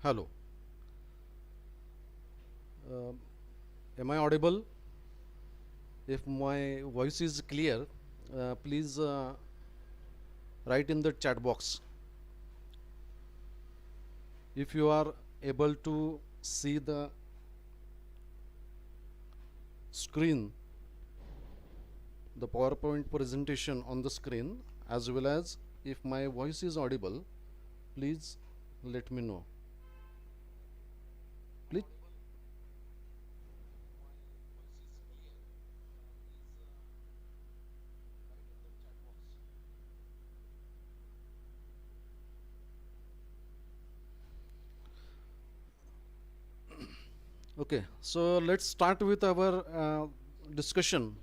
Hello. Uh, am I audible? If my voice is clear, please write in the chat box. If you are able to see the screen, the PowerPoint presentation on the screen, as well as if my voice is audible, please let me know. Please. Okay, so let's start with our discussion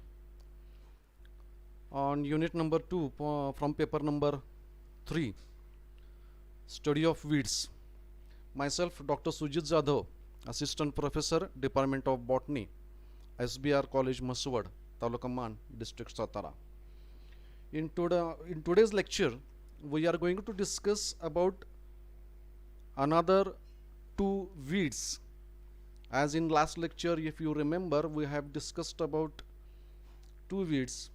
on unit number 2 from paper number 3, study of weeds. Myself, Dr. Sujit Jadhav, Assistant Professor, Department of Botany, SBR College, Maswad, Taluka Man, District Satara. In today's lecture, we are going to discuss about another two weeds. As in last lecture, if you remember, we have discussed about two weeds.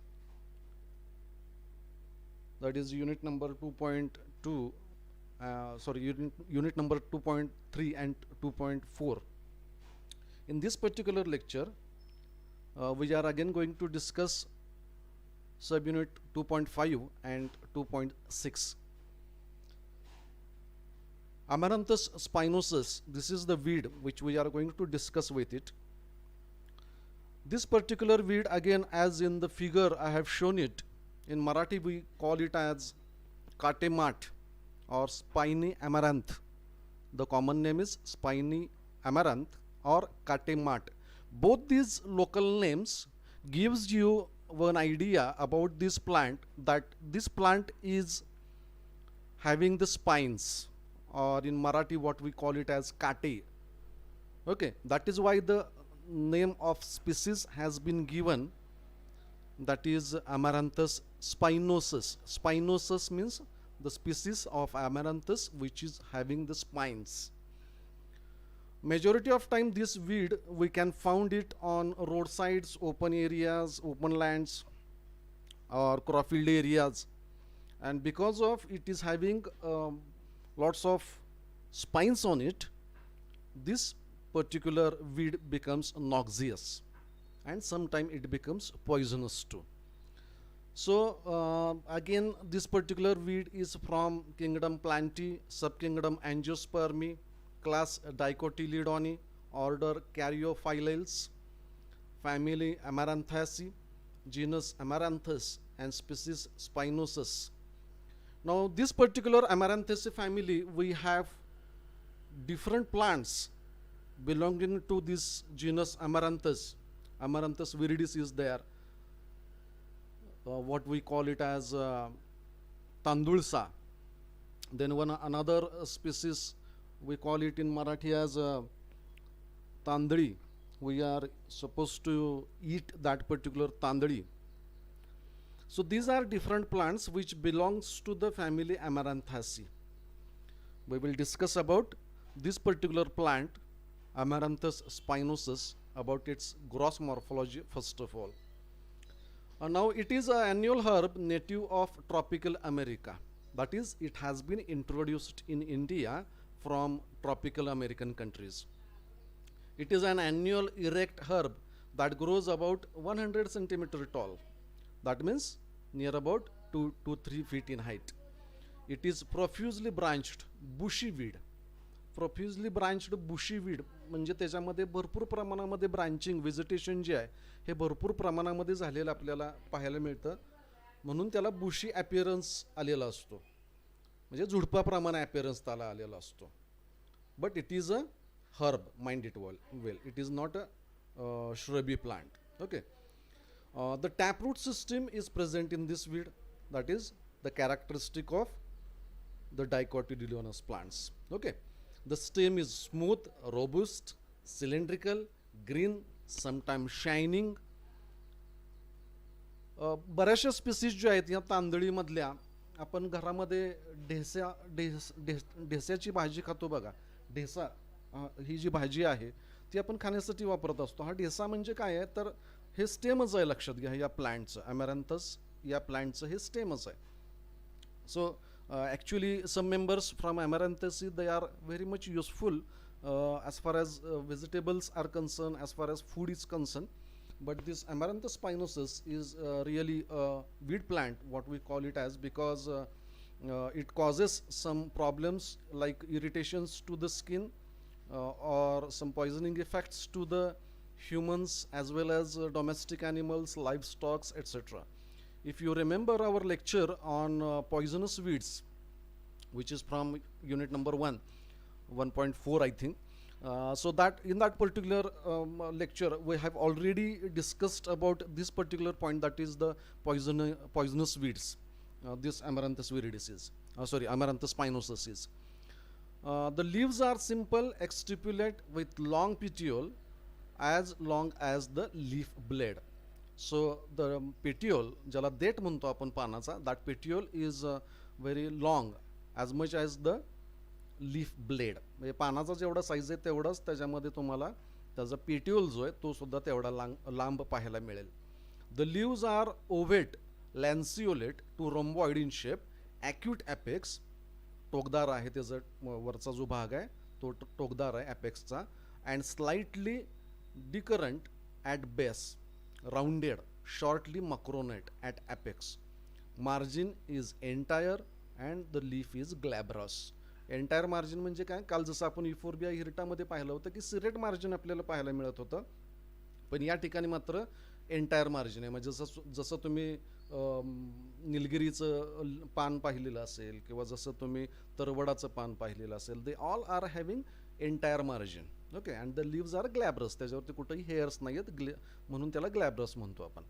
That is unit number 2.2, unit number 2.3 and 2.4. In this particular lecture, we are again going to discuss subunit 2.5 and 2.6. Amaranthus Spinosus, this is the weed which we are going to discuss with it. This particular weed, again, as in the figure I have shown it, in Marathi we call it as katemat or spiny amaranth. The common name is spiny amaranth or katemat. Both these local names gives you one idea about this plant, that this plant is having the spines, or in Marathi what we call it as kate. Okay, that is why the name of species has been given, that is Amaranthus Spinosus. Spinosus means the species of Amaranthus which is having the spines. Majority of time this weed we can find it on roadsides, open areas, open lands, or crop-field areas, and because of it is having lots of spines on it, this particular weed becomes noxious, and sometimes it becomes poisonous too. So again, this particular weed is from kingdom Plantae, subkingdom Angiospermae, class Dicotyledone, order Caryophyllales, family Amaranthaceae, genus Amaranthus, and species Spinosus. Now this particular Amaranthus family, we have different plants belonging to this genus Amaranthus. Amaranthus viridis is there. What we call it as Tandulsa. Then another species we call it in Marathi as Tandri. We are supposed to eat that particular Tandri. So these are different plants which belongs to the family Amaranthaceae. We will discuss about this particular plant, Amaranthus Spinosus, about its gross morphology first of all. Now it is an annual herb native of tropical America. That is, it has been introduced in India from tropical American countries. It is an annual erect herb that grows about 100 centimeter tall. That means near about 2 to 3 feet in height. It is profusely branched bushy weed. Profusely branched bushy weed म्हणजे त्याच्यामध्ये भरपूर प्रमाणामध्ये branching vegetation जे आहे हे भरपूर प्रमाणामध्ये झालेलं आपल्याला पाहायला मिळतं, म्हणून त्याला बुशी ॲपिअरन्स आलेला असतो, म्हणजे झुडपाप्रमाणे ॲपिअरन्स त्याला आलेला असतो. But it is a herb, mind it well, it is not a श्रबी plant. Okay, the taproot system is present in this weed, that is the characteristic of the dicotyledonous plants. Okay, the stem is smooth, robust, cylindrical, green, sometimes shining. बऱ्याचशा species ज्या आहेत या तांदळीमधल्या, आपण घरामध्ये ढेस्याची भाजी खातो बघा, ढेसा ही जी भाजी आहे ती आपण खाण्यासाठी वापरत असतो. हा ढेसा म्हणजे काय आहे तर हे स्टेमच आहे, लक्षात घ्या या प्लांटचं. अमॅरॅन्थस या प्लांटचं हे स्टेमच आहे. So actually some members from Amaranthus, they are very much useful as far as vegetables are concerned, as far as food is concerned. But this Amaranthus spinosus is really a weed plant, what we call it as, because it causes some problems like irritations to the skin or some poisoning effects to the humans as well as domestic animals, livestock, etc. If you remember our lecture on poisonous weeds, which is from unit number 1, 1.4 I think. So that in that particular lecture we have already discussed about this particular point, that is the poisonous weeds, this Amaranthus viridicis, Amaranthus spinosus is. The leaves are simple, exstipulate with long petiole as long as the leaf blade. So the petiole, ज्याला देठ म्हणतो आपण पानाचा, that petiole is very long as much as the leaf blade. म्हणजे पानाचा जेवढा size आहे तेवढाच त्याच्यामध्ये तुम्हाला त्याचा पेट्यूल जो आहे तो सुद्धा तेवढा लांब पाहायला मिळेल. The leaves are ovate, lanceolate to rhomboid in shape, acute apex, टोकदार आहे त्याचा वरचा जो भाग आहे तो टोकदार आहे अपेक्सचा, and slightly decurrent at base, rounded, shortly macronate at apex. Margin is entire and the leaf is glabrous. Entire margin म्हणजे काय, काल जसं आपण युफोर्बिया हिरटामध्ये पाहिलं होतं की सिरेट मार्जिन आपल्याला पाहायला मिळत होतं, पण या ठिकाणी मात्र एंटायर मार्जिन आहे. म्हणजे जसं तुम्ही निलगिरीचं पान पाहिलेलं असेल किंवा जसं तुम्ही तरवडाचं पान पाहिलेलं असेल, they all are having entire margin. Okay, and the leaves are glabrous, त्याच्यावरती कुठेही हेअर्स नाही आहेत, म्हणून त्याला ग्लॅब्रस म्हणतो आपण.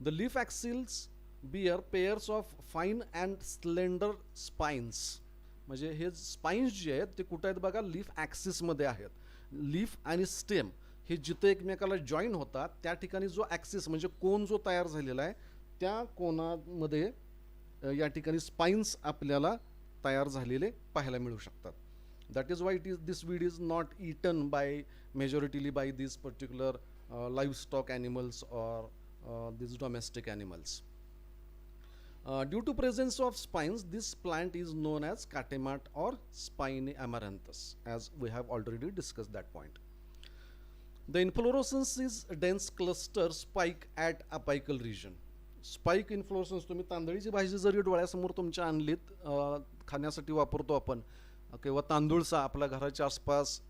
The leaf axils bear pairs of fine and slender spines. म्हणजे हे स्पाइन्स जे आहेत ते कुठे आहेत बघा, लीफ ॲक्सिसमध्ये आहेत. लीफ आणि स्टेम हे जिथे एकमेकाला जॉईन होतात त्या ठिकाणी जो ॲक्सिस म्हणजे कोन जो तयार झालेला आहे त्या कोनामध्ये या ठिकाणी स्पाइन्स आपल्याला तयार झालेले पाहायला मिळू शकतात. That is why this weed is not eaten majoritarily by these particular livestock animals or these domestic animals. Due to presence of spines, this plant is known as catemat or Spiny Amaranthus, as we have already discussed that point. The inflorescence is dense cluster spike at apical region. Spike inflorescence, तुम्ही तांदळीची भाजी जरी डोळ्यासमोर तुमच्या आणलीत, खाण्यासाठी वापरतो आपण, किंवा तांदूळसा आपल्या घराच्या आसपास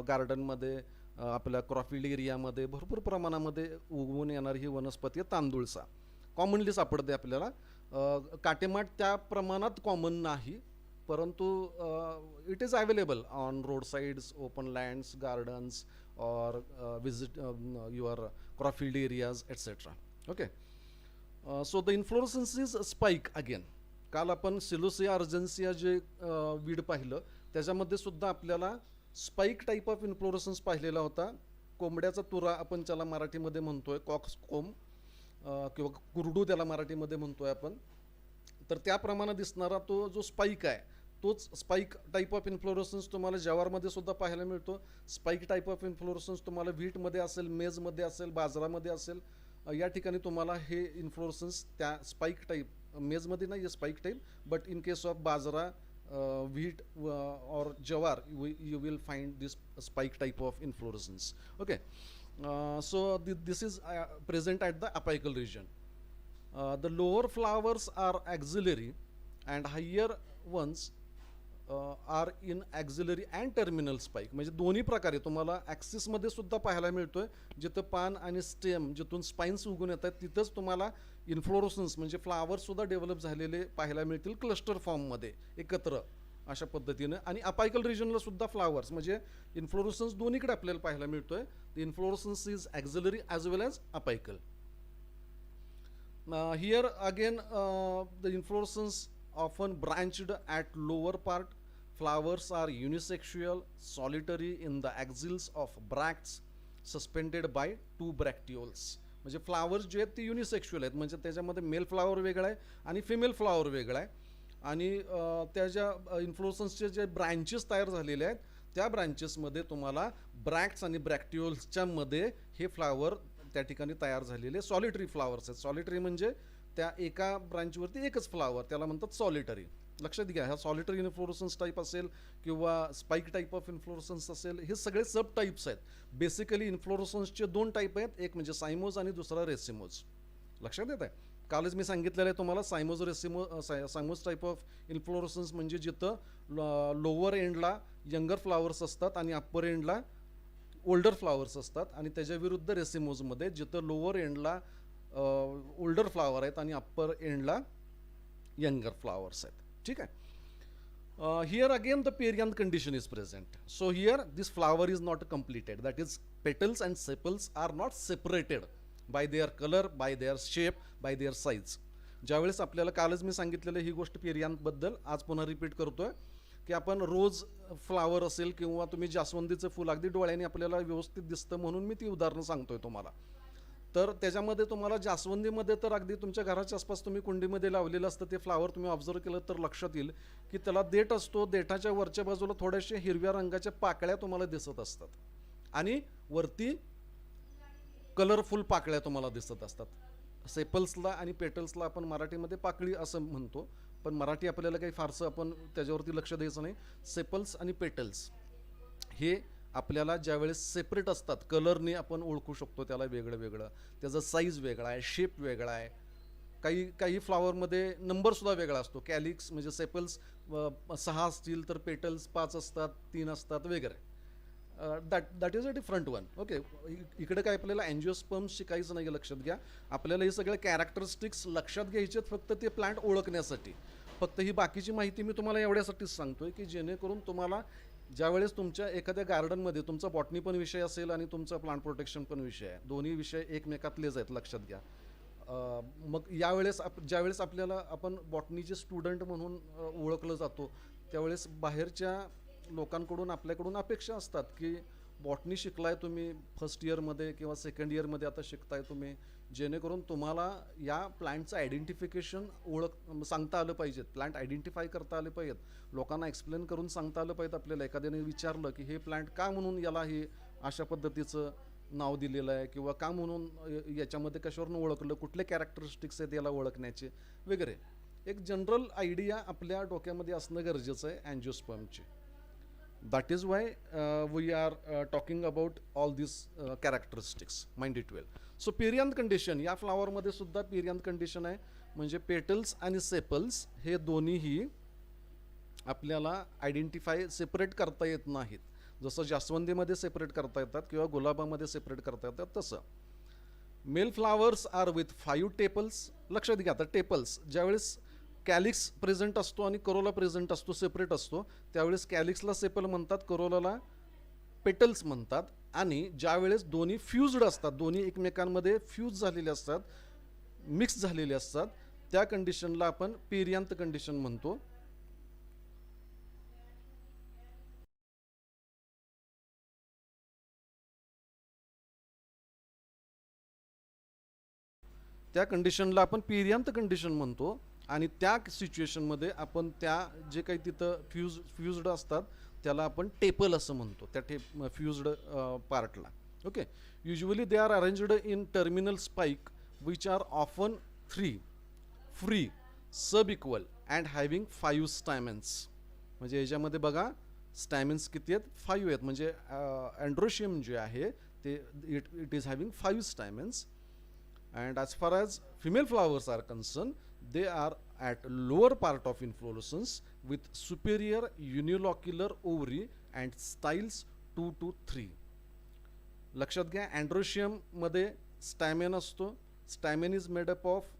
गार्डनमध्ये आपल्या क्रॉफिल्ड एरियामध्ये भरपूर प्रमाणामध्ये उगवून येणारी ही वनस्पती आहे तांदूळसा, कॉमनली सापडते आपल्याला. काटेमाट त्या प्रमाणात कॉमन नाही, परंतु it is available on road sides, open lands, gardens और visit your crop field areas etcetera. Okay, so the inflorescence is spike again. काल आपण सिलोसिया अर्जेन्सिया जे वीड पाहिलं त्याच्यामध्ये सुद्धा आपल्याला स्पाइक टाईप ऑफ इन्फ्लोरसन्स पाहिलेला होता. कोंबड्याचा तुरा आपण त्याला मराठीमध्ये म्हणतोय, कॉक्स कोंब किंवा कुरडू त्याला मराठीमध्ये म्हणतोय आपण. तर त्याप्रमाणे दिसणारा तो जो स्पाइक आहे तोच स्पाइक टाईप ऑफ इन्फ्लोरसन्स तुम्हाला जवारमध्ये सुद्धा पाहायला मिळतो. स्पाइक टाईप ऑफ इन्फ्लोरसन्स तुम्हाला व्हीटमध्ये असेल, मेजमध्ये असेल, बाजरामध्ये असेल, या ठिकाणी तुम्हाला हे इन्फ्लोरसन्स त्या स्पाइक टाईप, मेजमध्ये नाही आहे spike type, but in case of bajra, wheat or jawar, you will find this spike type of inflorescence. Okay, so this is present at the apical region. The lower flowers are axillary and higher ones are in auxiliary and terminal spike. म्हणजे दोन्ही प्रकारे तुम्हाला ॲक्सिसमध्ये सुद्धा पाहायला मिळतोय, जिथं पान आणि स्टेम जिथून स्पाइन्स उगून येत आहेत तिथंच तुम्हाला इन्फ्लोरोसन्स म्हणजे फ्लावर्ससुद्धा डेव्हलप झालेले पाहायला मिळतील क्लस्टर फॉर्ममध्ये एकत्र अशा पद्धतीनं. आणि अपायकल रिजनला सुद्धा फ्लावर्स म्हणजे इन्फ्लोरोसन्स दोन्हीकडे आपल्याला पाहायला मिळतोय. The inflorescence is axillary as well as apical. Here again the inflorescence often branched at lower part. Flowers are unisexual, solitary in the axils of bracts, suspended by two bracteoles. म्हणजे flowers जे आहेत ते युनिसेक्शुअल आहेत, म्हणजे त्याच्यामध्ये male flower वेगळा आहे आणि फिमेल फ्लावर वेगळा आहे. आणि त्याच्या इन्फ्लोरसन्सचे जे ब्रँचेस तयार झालेले आहेत त्या ब्रांचेसमध्ये तुम्हाला ब्रॅक्ट्स आणि ब्रॅक्टिओल्सच्या मध्ये हे फ्लावर त्या ठिकाणी तयार झालेले सॉलिटरी फ्लावर्स आहेत. सॉलिटरी म्हणजे त्या एका ब्रांचवरती एकच फ्लावर, त्याला म्हणतात सॉलिटरी. लक्षात घ्या, ह्या सॉलिटरी इन्फ्लोरसन्स टाईप असेल किंवा स्पाइक टाईप ऑफ इन्फ्लोरसन्स असेल, हे सगळे सब टाईप्स आहेत. बेसिकली इन्फ्लोरसन्सचे 2 टाईप आहेत, एक म्हणजे सायमोज आणि दुसरा रेसिमोज. लक्षात येत आहे? कालच मी सांगितलेलं आहे तुम्हाला, सायमोज टाईप ऑफ इन्फ्लोरसन्स म्हणजे जिथं लोअर एंडला यंगर फ्लावर्स असतात आणि अप्पर एंडला ओल्डर फ्लावर्स असतात, आणि त्याच्या विरुद्ध रेसिमोजमध्ये जिथं लोअर एंडला ओल्डर फ्लावर आहेत आणि अप्पर एंडला यंगर फ्लावर्स आहेत. ठीक आहे. Here again the perianth condition is present. So here this flower is not completed, that is petals and sepals are not separated by their color, by their shape, by their size. ज्यावेळेस आपल्याला कालच मी सांगितलेलं ही गोष्ट perianth बद्दल आज पुन्हा repeat करतोय की आपण रोज फ्लावर असेल किंवा तुम्ही जास्वंदीचं फुल अगदी डोळ्याने आपल्याला व्यवस्थित दिसतं म्हणून मी ती उदाहरणं सांगतोय तुम्हाला. तर त्याच्यामध्ये तुम्हाला जास्वंदीमध्ये तर अगदी तुमच्या घराच्या आसपास तुम्ही कुंडीमध्ये लावलेलं असतं ते फ्लावर तुम्ही ऑब्झर्व केलं तर लक्षात येईल की त्याला देठ असतो, देठाच्या वरच्या बाजूला थोड्याशा हिरव्या रंगाच्या पाकळ्या तुम्हाला दिसत असतात आणि वरती कलरफुल पाकळ्या तुम्हाला दिसत असतात. सेपल्सला आणि पेटल्सला आपण मराठीमध्ये पाकळी असं म्हणतो, पण मराठी आपल्याला काही फारसं आपण त्याच्यावरती लक्ष द्यायचं नाही. सेपल्स आणि पेटल्स हे आपल्याला ज्यावेळेस सेपरेट असतात कलरने आपण ओळखू शकतो त्याला वेगळं वेगळं, त्याचा साईज वेगळा आहे, शेप वेगळा आहे. काही फ्लावरमध्ये नंबरसुद्धा वेगळा असतो. कॅलिक्स म्हणजे सेपल्स 6 असतील तर पेटल्स 5 असतात, 3 असतात वगैरे. That is a different one. Okay, इकडे काय आपल्याला अँजिओस्पर्म्स शिकायचं नाही, लक्षात घ्या. आपल्याला हे सगळे कॅरेक्टरिस्टिक्स लक्षात घ्यायचे फक्त ते प्लांट ओळखण्यासाठी. फक्त ही बाकीची माहिती मी तुम्हाला एवढ्यासाठीच सांगतोय की जेणेकरून तुम्हाला ज्यावेळेस तुमच्या एखाद्या गार्डनमध्ये तुमचा बॉटनी पण विषय असेल आणि तुमचा प्लांट प्रोटेक्शन पण विषय आहे, दोन्ही विषय एकमेकातलेच आहेत, लक्षात घ्या. मग ज्यावेळेस आपल्याला आपण बॉटनीचे स्टुडंट म्हणून ओळखलं जातो त्यावेळेस बाहेरच्या लोकांकडून आपल्याकडून अपेक्षा असतात की बॉटनी शिकलाय तुम्ही फर्स्ट इयरमध्ये किंवा सेकंड इयरमध्ये आता शिकताय तुम्ही, जेणेकरून तुम्हाला या प्लांटचं आयडेंटिफिकेशन सांगता आलं पाहिजे, प्लांट आयडेंटिफाय करता आले पाहिजेत, लोकांना एक्सप्लेन करून सांगता आलं पाहिजे. आपल्याला एखाद्याने विचारलं की हे प्लांट का म्हणून याला हे अशा पद्धतीचं नाव दिलेलं आहे किंवा का म्हणून याच्यामध्ये कशावरून ओळखलं, कुठले कॅरेक्टरिस्टिक्स आहेत याला ओळखण्याचे वगैरे, एक जनरल आयडिया आपल्या डोक्यामध्ये असणं गरजेचं आहे अँजिओस्पर्मची. That is why we are talking about all these characteristics. Mind it well. So perianth condition, या फ्लावरमध्ये सुद्धा perianth condition आहे, म्हणजे पेटल्स आणि सेपल्स हे दोन्हीही आपल्याला आयडेंटिफाय सेपरेट करता येत नाहीत. जसं जास्वंदीमध्ये सेपरेट करता येतात किंवा गुलाबामध्ये सेपरेट करता येतात तसं. Male flowers are with 5 tepals. लक्षात घ्या, आता टेपल्स ज्यावेळेस कॅलिक्स प्रेझेंट असतो आणि करोला प्रेझेंट असतो, सेपरेट असतो, त्यावेळेस कॅलिक्सला सेपल म्हणतात, करोलाला पेटल्स म्हणतात. आणि ज्यावेळेस दोन्ही फ्यूज्ड असतात, दोन्ही एकमेकांमध्ये फ्यूज झालेले असतात, मिक्स झालेले असतात, त्या कंडिशनला आपण पेरियांथ कंडिशन म्हणतो. त्या कंडिशनला आपण पेरियांथ कंडिशन म्हणतो. आणि त्या सिच्युएशनमध्ये आपण त्या जे काही तिथं फ्यूज्ड असतात त्याला आपण टेपल असं म्हणतो, त्या फ्यूज्ड पार्टला. Okay, usually they are arranged in terminal spike which are often 3 free sub equal and having 5 stamens. म्हणजे याच्यामध्ये बघा स्टॅमेन्स किती आहेत, 5 आहेत. म्हणजे अँड्रोशियम जे आहे ते it is having 5 stamens. And as far as female flowers are concern, they are at lower part of inflorescence with superior unilocular ovary and styles 2 to 3. लक्षात घ्या, अँड्रोशियम मध्ये स्टॅमेन असतो. Stamen is made up of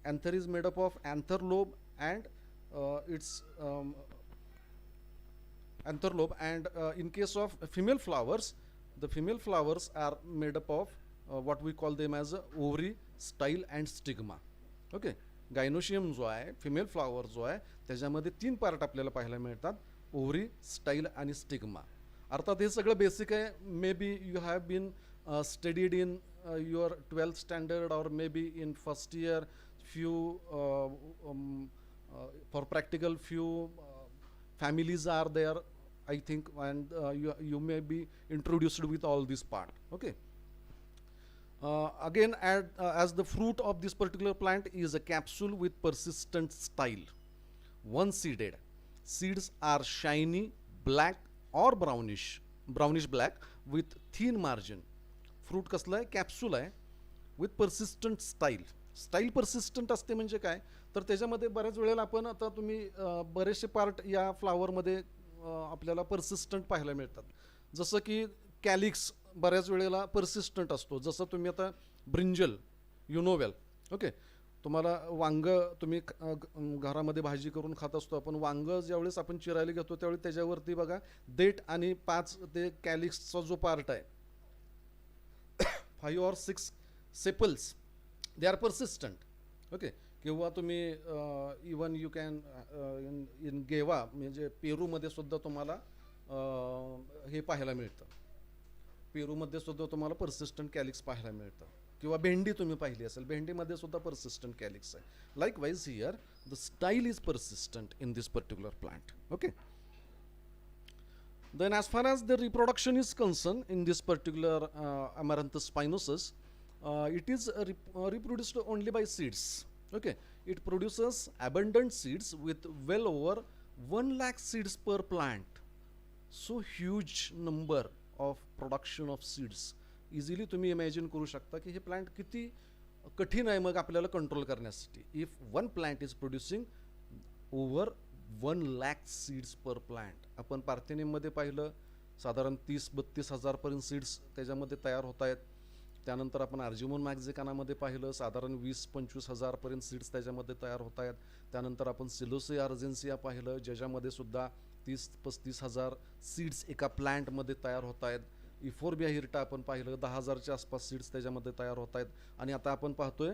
anther is made up of anther lobe and its anther lobe, and in case of female flowers, the female flowers are made up of what we call them as ovary, style and stigma. Okay, gynoecium जो आहे, female flower जो आहे, त्याच्यामध्ये 3 part आपल्याला पाहायला मिळतात, ovary, style आणि stigma. अर्थात हे सगळं बेसिक आहे. May be you have been studied in your 12th standard और may be in first year, few for practical, few families are there, I think, and you may be introduced with all this part. Okay. Again, as the fruit of this particular plant is a capsule with persistent style, one seeded. Seeds are shiny, black or brownish black with thin margin. Fruit कसलं आहे, capsule आहे with persistent style persistent असते म्हणजे काय, तर त्याच्यामध्ये बऱ्याच वेळेला आपण आता तुम्ही बरेचसे पार्ट या फ्लावरमध्ये आपल्याला पर्सिस्टंट पाहायला मिळतात. जसं की कॅलिक्स बऱ्याच वेळेला पर्सिस्टंट असतो. जसं तुम्ही आता brinjal you know well. Okay, तुम्हाला वांग तुम्ही घरामध्ये भाजी करून खात असतो आपण. वांग ज्यावेळेस आपण चिरायला घेतो त्यावेळी त्याच्यावरती बघा देठ आणि 5 ते कॅलिक्सचा जो पार्ट आहे, 5 or 6 sepals, they are persistent. Okay, किंवा तुम्ही even you can in Geva म्हणजे पेरूमध्ये सुद्धा तुम्हाला हे पाहायला मिळतं. पेरूमध्ये सुद्धा तुम्हाला पर्सिस्टंट कॅलिक्स पाहायला मिळतं. किंवा भेंडी तुम्ही पाहिली असेल, भेंडीमध्ये सुद्धा पर्सिस्टंट कॅलिक्स आहे. Likewise here the style is persistent in this particular plant. Okay. Then as far as the reproduction is concerned in this particular Amaranthus Spinosus, it is reproduced only by seeds. Okay, it produces abundant seeds with well over 1 lakh seeds per plant. So huge number of production of seeds. Easily तुम्ही imagine करू शकता की हे plant किती कठीण आहे मग आपल्याला कंट्रोल करण्यासाठी. If one plant is producing over 1 lakh seeds per plant. आपण पार्थेनियममध्ये पाहिलं साधारण 30-32 हजारपर्यंत सीड्स त्याच्यामध्ये तयार होत आहेत. त्यानंतर आपण आर्जिमोन मॅक्झिकानामध्ये पाहिलं साधारण 20-25 हजारपर्यंत सीड्स त्याच्यामध्ये तयार होत आहेत. त्यानंतर आपण सिलोसी अर्जेन्सिया पाहिलं ज्याच्यामध्ये सुद्धा 30-35 हजार सीड्स एका प्लांटमध्ये तयार होत आहेत. इफोर्बिया हिरटा आपण पाहिलं 10,000च्या आसपास सीड्स त्याच्यामध्ये तयार होत आहेत. आणि आता आपण पाहतोय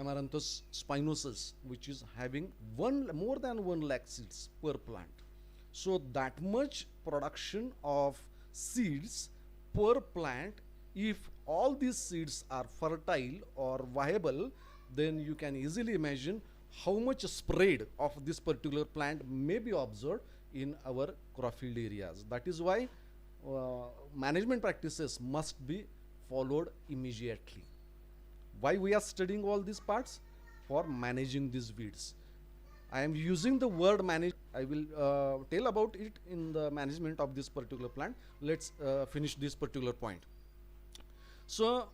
Amaranthus Spinosus, which is having more than 1 lakh seeds per plant. So that much production of seeds per plant, if all these seeds are fertile or viable, then you can easily imagine how much spread of this particular plant may be observed in our crop field areas. That is why management practices must be followed immediately. Why we are studying all these parts? For managing these weeds. I am using the word manage. I will tell about it in the management of this particular plant. Let's finish this particular point. So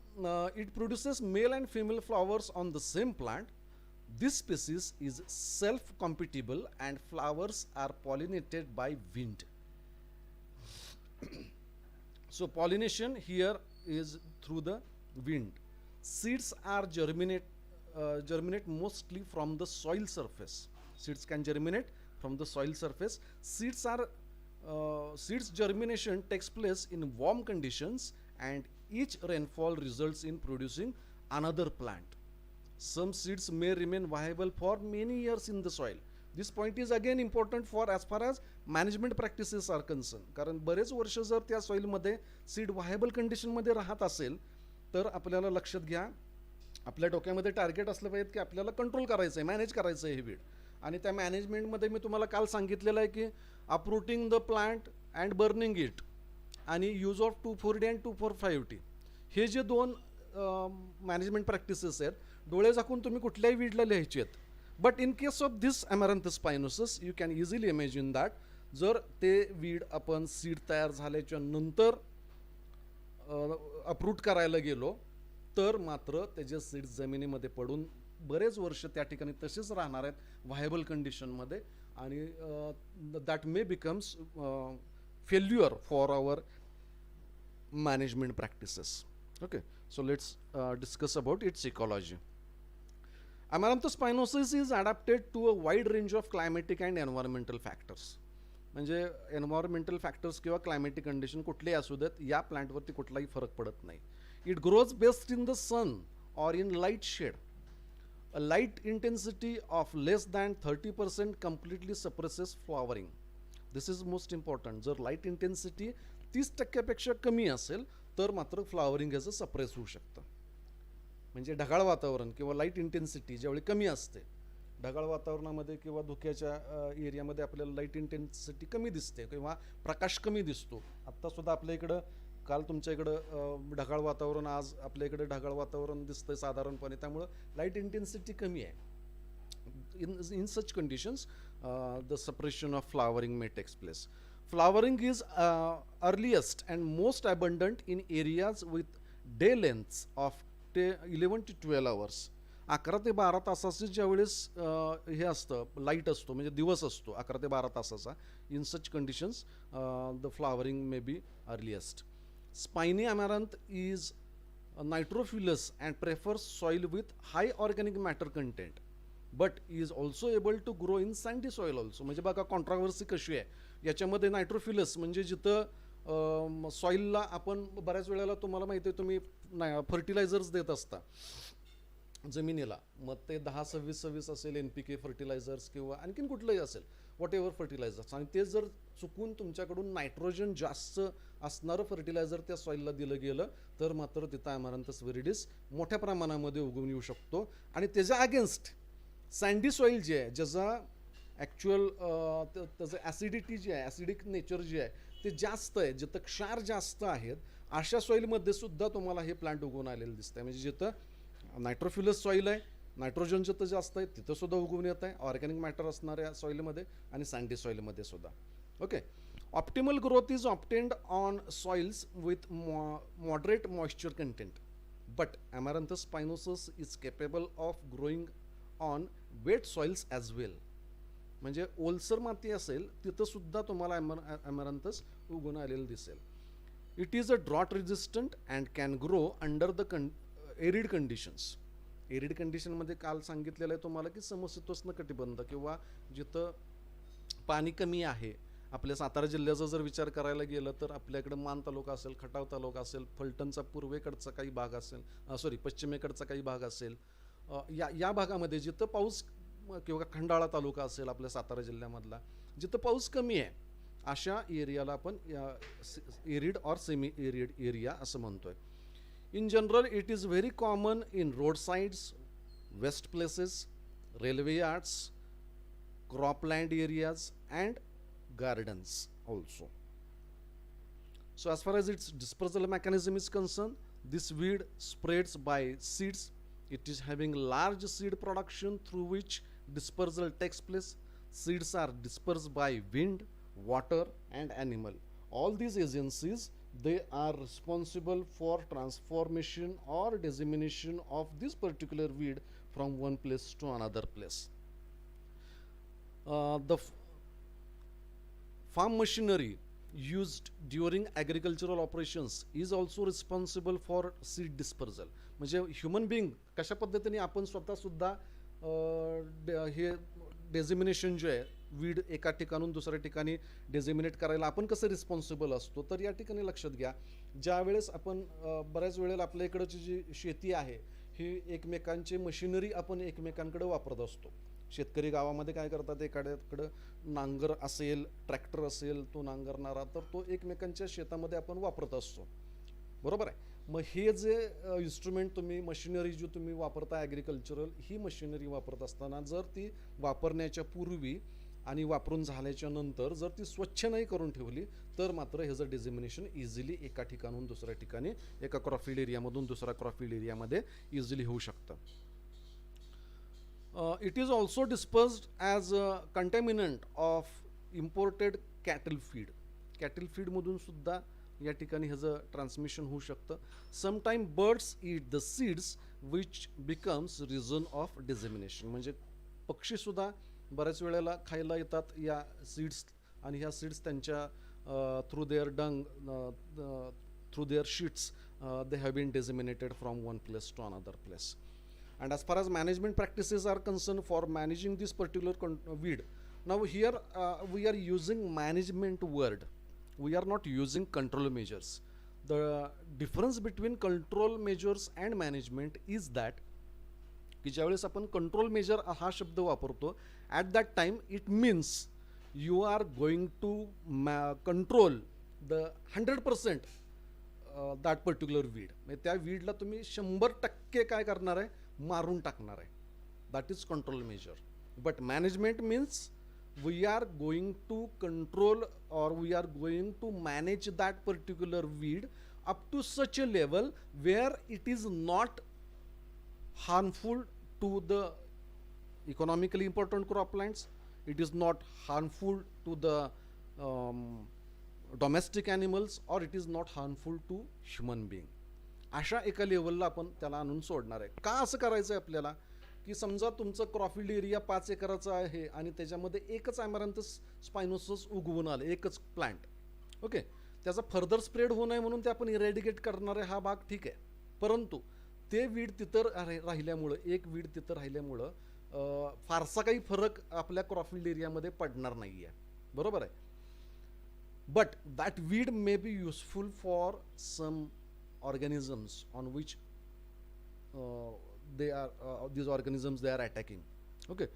it produces male and female flowers on the same plant. This species is self-compatible and flowers are pollinated by wind. So pollination here is through the wind. Seeds are germinate mostly from the soil surface. Seeds can germinate from the soil surface. Seeds germination takes place in warm conditions and each rainfall results in producing another plant. Some seeds may remain viable for many years in the soil. This point is again important for as far as management practices are concerned. कारण बरेच वर्ष जर त्या soil मध्ये seed viable condition मध्ये राहत असेल तर आपल्याला लक्षात घ्या आपल्या डोक्यामध्ये टार्गेट असलं पाहिजे की आपल्याला कंट्रोल करायचं आहे, मॅनेज करायचं आहे हे वीड. आणि त्या मॅनेजमेंटमध्ये मी तुम्हाला काल सांगितलेलं आहे की uprooting the plant and burning it आणि use of 2,4-D and 2,4,5-T हे जे 2 मॅनेजमेंट प्रॅक्टिसेस आहेत, डोळे झाकून तुम्ही कुठल्याही वीडला लिहायचे आहेत. But in case of this Amaranthus Spinosus you can easily imagine that जर ते वीड आपण सीड तयार झाल्याच्या नंतर अप्रूट करायला गेलो तर मात्र त्याचे सीड्स जमिनीमध्ये पडून बरेच वर्ष त्या ठिकाणी तसेच राहणार आहेत व्हायबल कंडिशनमध्ये आणि that may becomes failure for our management practices. Okay, so let's discuss about its ecology. Amaranthus Spinosus is adapted to a wide range of climatic and environmental factors. म्हणजे एन्व्हायरमेंटल फॅक्टर्स किंवा climatic condition कुठलेही असू देत या प्लांटवरती कुठलाही फरक पडत नाही. It grows best in the sun or in light shade. A light intensity of less than 30% completely suppresses flowering. This is most important. जर लाईट इंटेन्सिटी 30% कमी असेल तर मात्र फ्लॉवरिंग याचं सप्रेस होऊ शकतं. म्हणजे ढगाळ वातावरण किंवा लाईट इंटेन्सिटी ज्यावेळी कमी असते ढगाळ वातावरणामध्ये किंवा धुक्याच्या एरियामध्ये आपल्याला लाईट इंटेन्सिटी कमी दिसते किंवा प्रकाश कमी दिसतो. आत्तासुद्धा आपल्या इकडं काल तुमच्या इकडं ढगाळ वातावरण, आज आपल्या इकडे ढगाळ वातावरण दिसतंय साधारणपणे, त्यामुळं लाईट इंटेन्सिटी कमी आहे. In such conditions, the suppression of flowering may takes place. Flowering is earliest and most abundant in areas with day lengths of 11 to 12 hours. 11 ते 12 तासाचे ज्यावेळेस हे असतं, लाईट असतो म्हणजे दिवस असतो 11 ते 12 तासाचा. In such conditions the flowering may be earliest. Spiny amaranth is nitrophilous and prefers soil with high organic matter content, but is also able to grow in sandy soil also. म्हणजे बघा controversy कशी आहे याच्यामध्ये. नायट्रोफिलस म्हणजे जिथं सॉइलला आपण बऱ्याच वेळेला तुम्हाला माहिती आहे, तुम्ही फर्टिलायझर्स देत असता जमिनीला, मग ते 10-26-26 असेल NPK फर्टिलायझर्स किंवा आणखीन कुठलंही असेल, वॉट एव्हर फर्टिलायझर्स, आणि ते जर चुकून तुमच्याकडून नायट्रोजन जास्त असणारं फर्टिलायझर त्या सॉइलला दिलं गेलं तर मात्र तिथं अमॅरंथस विरिडिस मोठ्या प्रमाणामध्ये उगवून येऊ शकतो. आणि त्याच्या अगेन्स्ट सँडी सॉइल जे आहे, ज्याचा ॲक्च्युअल त्याचं ॲसिडिटी जी आहे, ॲसिडिक नेचर जे आहे ते जास्त आहे, जिथं क्षार जास्त आहेत, अशा सॉइलमध्ये सुद्धा तुम्हाला हे प्लांट उगवून आलेलं दिसतं आहे. म्हणजे जिथं नायट्रोफिलस सॉइल आहे, नायट्रोजन जिथं जास्त आहे तिथं सुद्धा उगवून येत आहे ऑर्गॅनिक मॅटर असणाऱ्या सॉइलमध्ये आणि सँडी सॉइलमध्ये सुद्धा. Okay. Optimal growth is obtained on soils with moderate moisture content, but Amaranthus Spinosus is capable of growing on wet soils as well. म्हणजे ओलसर माती असेल तिथं सुद्धा तुम्हाला अमॅरंथस उगवून आलेलं दिसेल. It is a drought resistant and can grow under the arid conditions. Arid कंडिशनमध्ये काल सांगितलेलं आहे तुम्हाला की समशीतोष्ण कटिबंध किंवा जिथं पाणी कमी आहे. आपल्या सातारा जिल्ह्याचा जर विचार करायला गेलं तर आपल्याकडं मान तालुका असेल, खटाव तालुका असेल, फलटणचा पूर्वेकडचा काही भाग असेल, पश्चिमेकडचा काही भाग असेल, या भागामध्ये जिथं पाऊस किंवा खंडाळा तालुका असेल आपल्या सातारा जिल्ह्यामधला, जिथं पाऊस कमी आहे अशा एरियाला आपण arid or semi arid area असं म्हणतोय. In general it is very common in road sides, waste places, railway yards, cropland areas and gardens also. So as far as its dispersal mechanism is concerned, this weed spreads by seeds. It is having large seed production through which dispersal takes place. Seeds are dispersed by wind, water and animal. All these agencies, they are responsible for transformation or dissemination of this particular weed from one place to another place. The farm machinery used during agricultural operations is also responsible for seed dispersal. म्हणजे human being कशा पद्धतीने आपण स्वतः सुद्धा हे डेझिमिनेशन जे आहे weed एका ठिकाणून दुसऱ्या ठिकाणी डेझिमिनेट करायला आपण कसं रिस्पॉन्सिबल असतो. तर या ठिकाणी लक्षात घ्या, ज्या वेळेस आपण बऱ्याच वेळेला आपल्या इकडची जी शेती आहे ही एकमेकांची मशिनरी आपण एकमेकांकडे वापरत असतो. शेतकरी गावामध्ये काय करतात, एखाद्याकडं नांगर असेल, ट्रॅक्टर असेल, तो नांगरणारा, तर तो एकमेकांच्या शेतामध्ये आपण वापरत असतो, बरोबर आहे. मग हे जे इन्स्ट्रुमेंट तुम्ही मशिनरी जो तुम्ही वापरता ॲग्रिकल्चरल, ही मशिनरी वापरत असताना जर ती वापरण्याच्या पूर्वी आणि वापरून झाल्याच्या नंतर जर ती स्वच्छ नाही करून ठेवली तर मात्र ह्याचं डिझिमिनेशन इझिली एका ठिकाणून दुसऱ्या ठिकाणी, एका क्रॉपफील्ड एरियामधून दुसऱ्या क्रॉपफील्ड एरियामध्ये इझिली होऊ शकतं. It is also dispersed as a contaminant of imported cattle feed. Cattle feed मधून सुद्धा या ठिकाणी ह्याचं ट्रान्समिशन होऊ शकतं. Sometime birds eat the seeds which becomes reason of dissemination. म्हणजे पक्षी सुद्धा बऱ्याच वेळेला खायला येतात या सीड्स, आणि ह्या सीड्स त्यांच्या through their dung, through their sheets they have been disseminated from one place to another place. And as far as management practices are concerned for managing this particular weed, now here we are using management word, we are not using control measures. The difference between control measures and management is that की ज्यावेळेस आपण control measure हा शब्द वापरतो, at that time it means you are going to control the 100% that particular weed. म्हणजे त्या वीडला तुम्ही 100% काय करणार आहे, मारून टाकणार आहे. That is control measure. But management means we are going to control or we are going to manage that particular weed up to such a level where it is not harmful to the economically important croplands, it is not harmful to the domestic animals और it is not harmful to human being. अशा एका लेवलला आपण त्याला आणून सोडणार आहे. का असं करायचं आहे आपल्याला, की समजा तुमचं क्रॉफिल्ड एरिया 5 एकराचा आहे आणि त्याच्यामध्ये एकच ॲमॅरॅन्थस स्पायनोसस उगवून आलं, एकच प्लांट. ओके, त्याचा फर्दर स्प्रेड होऊ नये म्हणून ते आपण इरॅडिकेट करणारे हा भाग ठीक आहे. परंतु ते वीड तिथं राहिल्यामुळं, एक वीड तिथं राहिल्यामुळं फारसा काही फरक आपल्या क्रॉफिल्ड एरियामध्ये पडणार नाही आहे. बरोबर आहे. But that weed may be useful for some organisms on which these organisms they are attacking. Okay,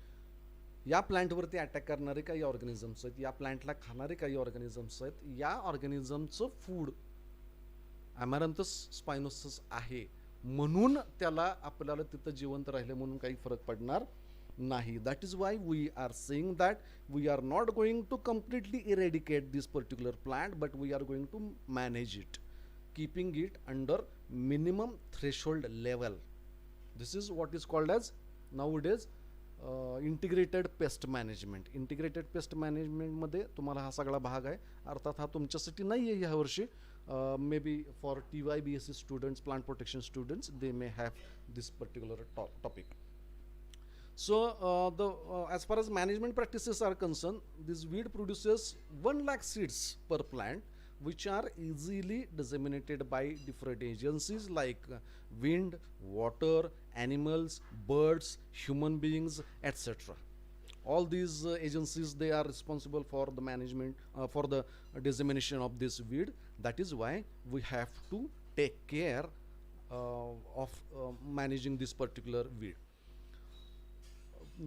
या प्लांटवरती अटॅक करणारे काही ऑर्गॅनिझम्स आहेत, या प्लांटला खाणारे काही ऑर्गॅनिझम्स आहेत. या ऑर्गॅनिझमचं फूड ॲमॅरॅन्थस स्पायनोसस आहे म्हणून त्याला आपल्याला तिथं जिवंत राहिले म्हणून काही फरक पडणार nahi. That is why we are saying that we are not going to completely eradicate this particular plant, but we are going to manage it, keeping it under minimum threshold level. This is what is called as nowadays integrated pest management. Integrated pest management मध्ये तुम्हाला हा सगळा भाग आहे. अर्थात हा तुमच्यासाठी नाही आहे ह्या वर्षी. Maybe for TYBSc students, plant protection students, they may have this particular topic. So as far as management practices are concerned, this weed produces 1 lakh seeds per plant, which are easily disseminated by different agencies like wind, water, animals, birds, human beings, etc. All these agencies, they are responsible for the management, for the dissemination of this weed. That is why we have to take care of managing this particular weed.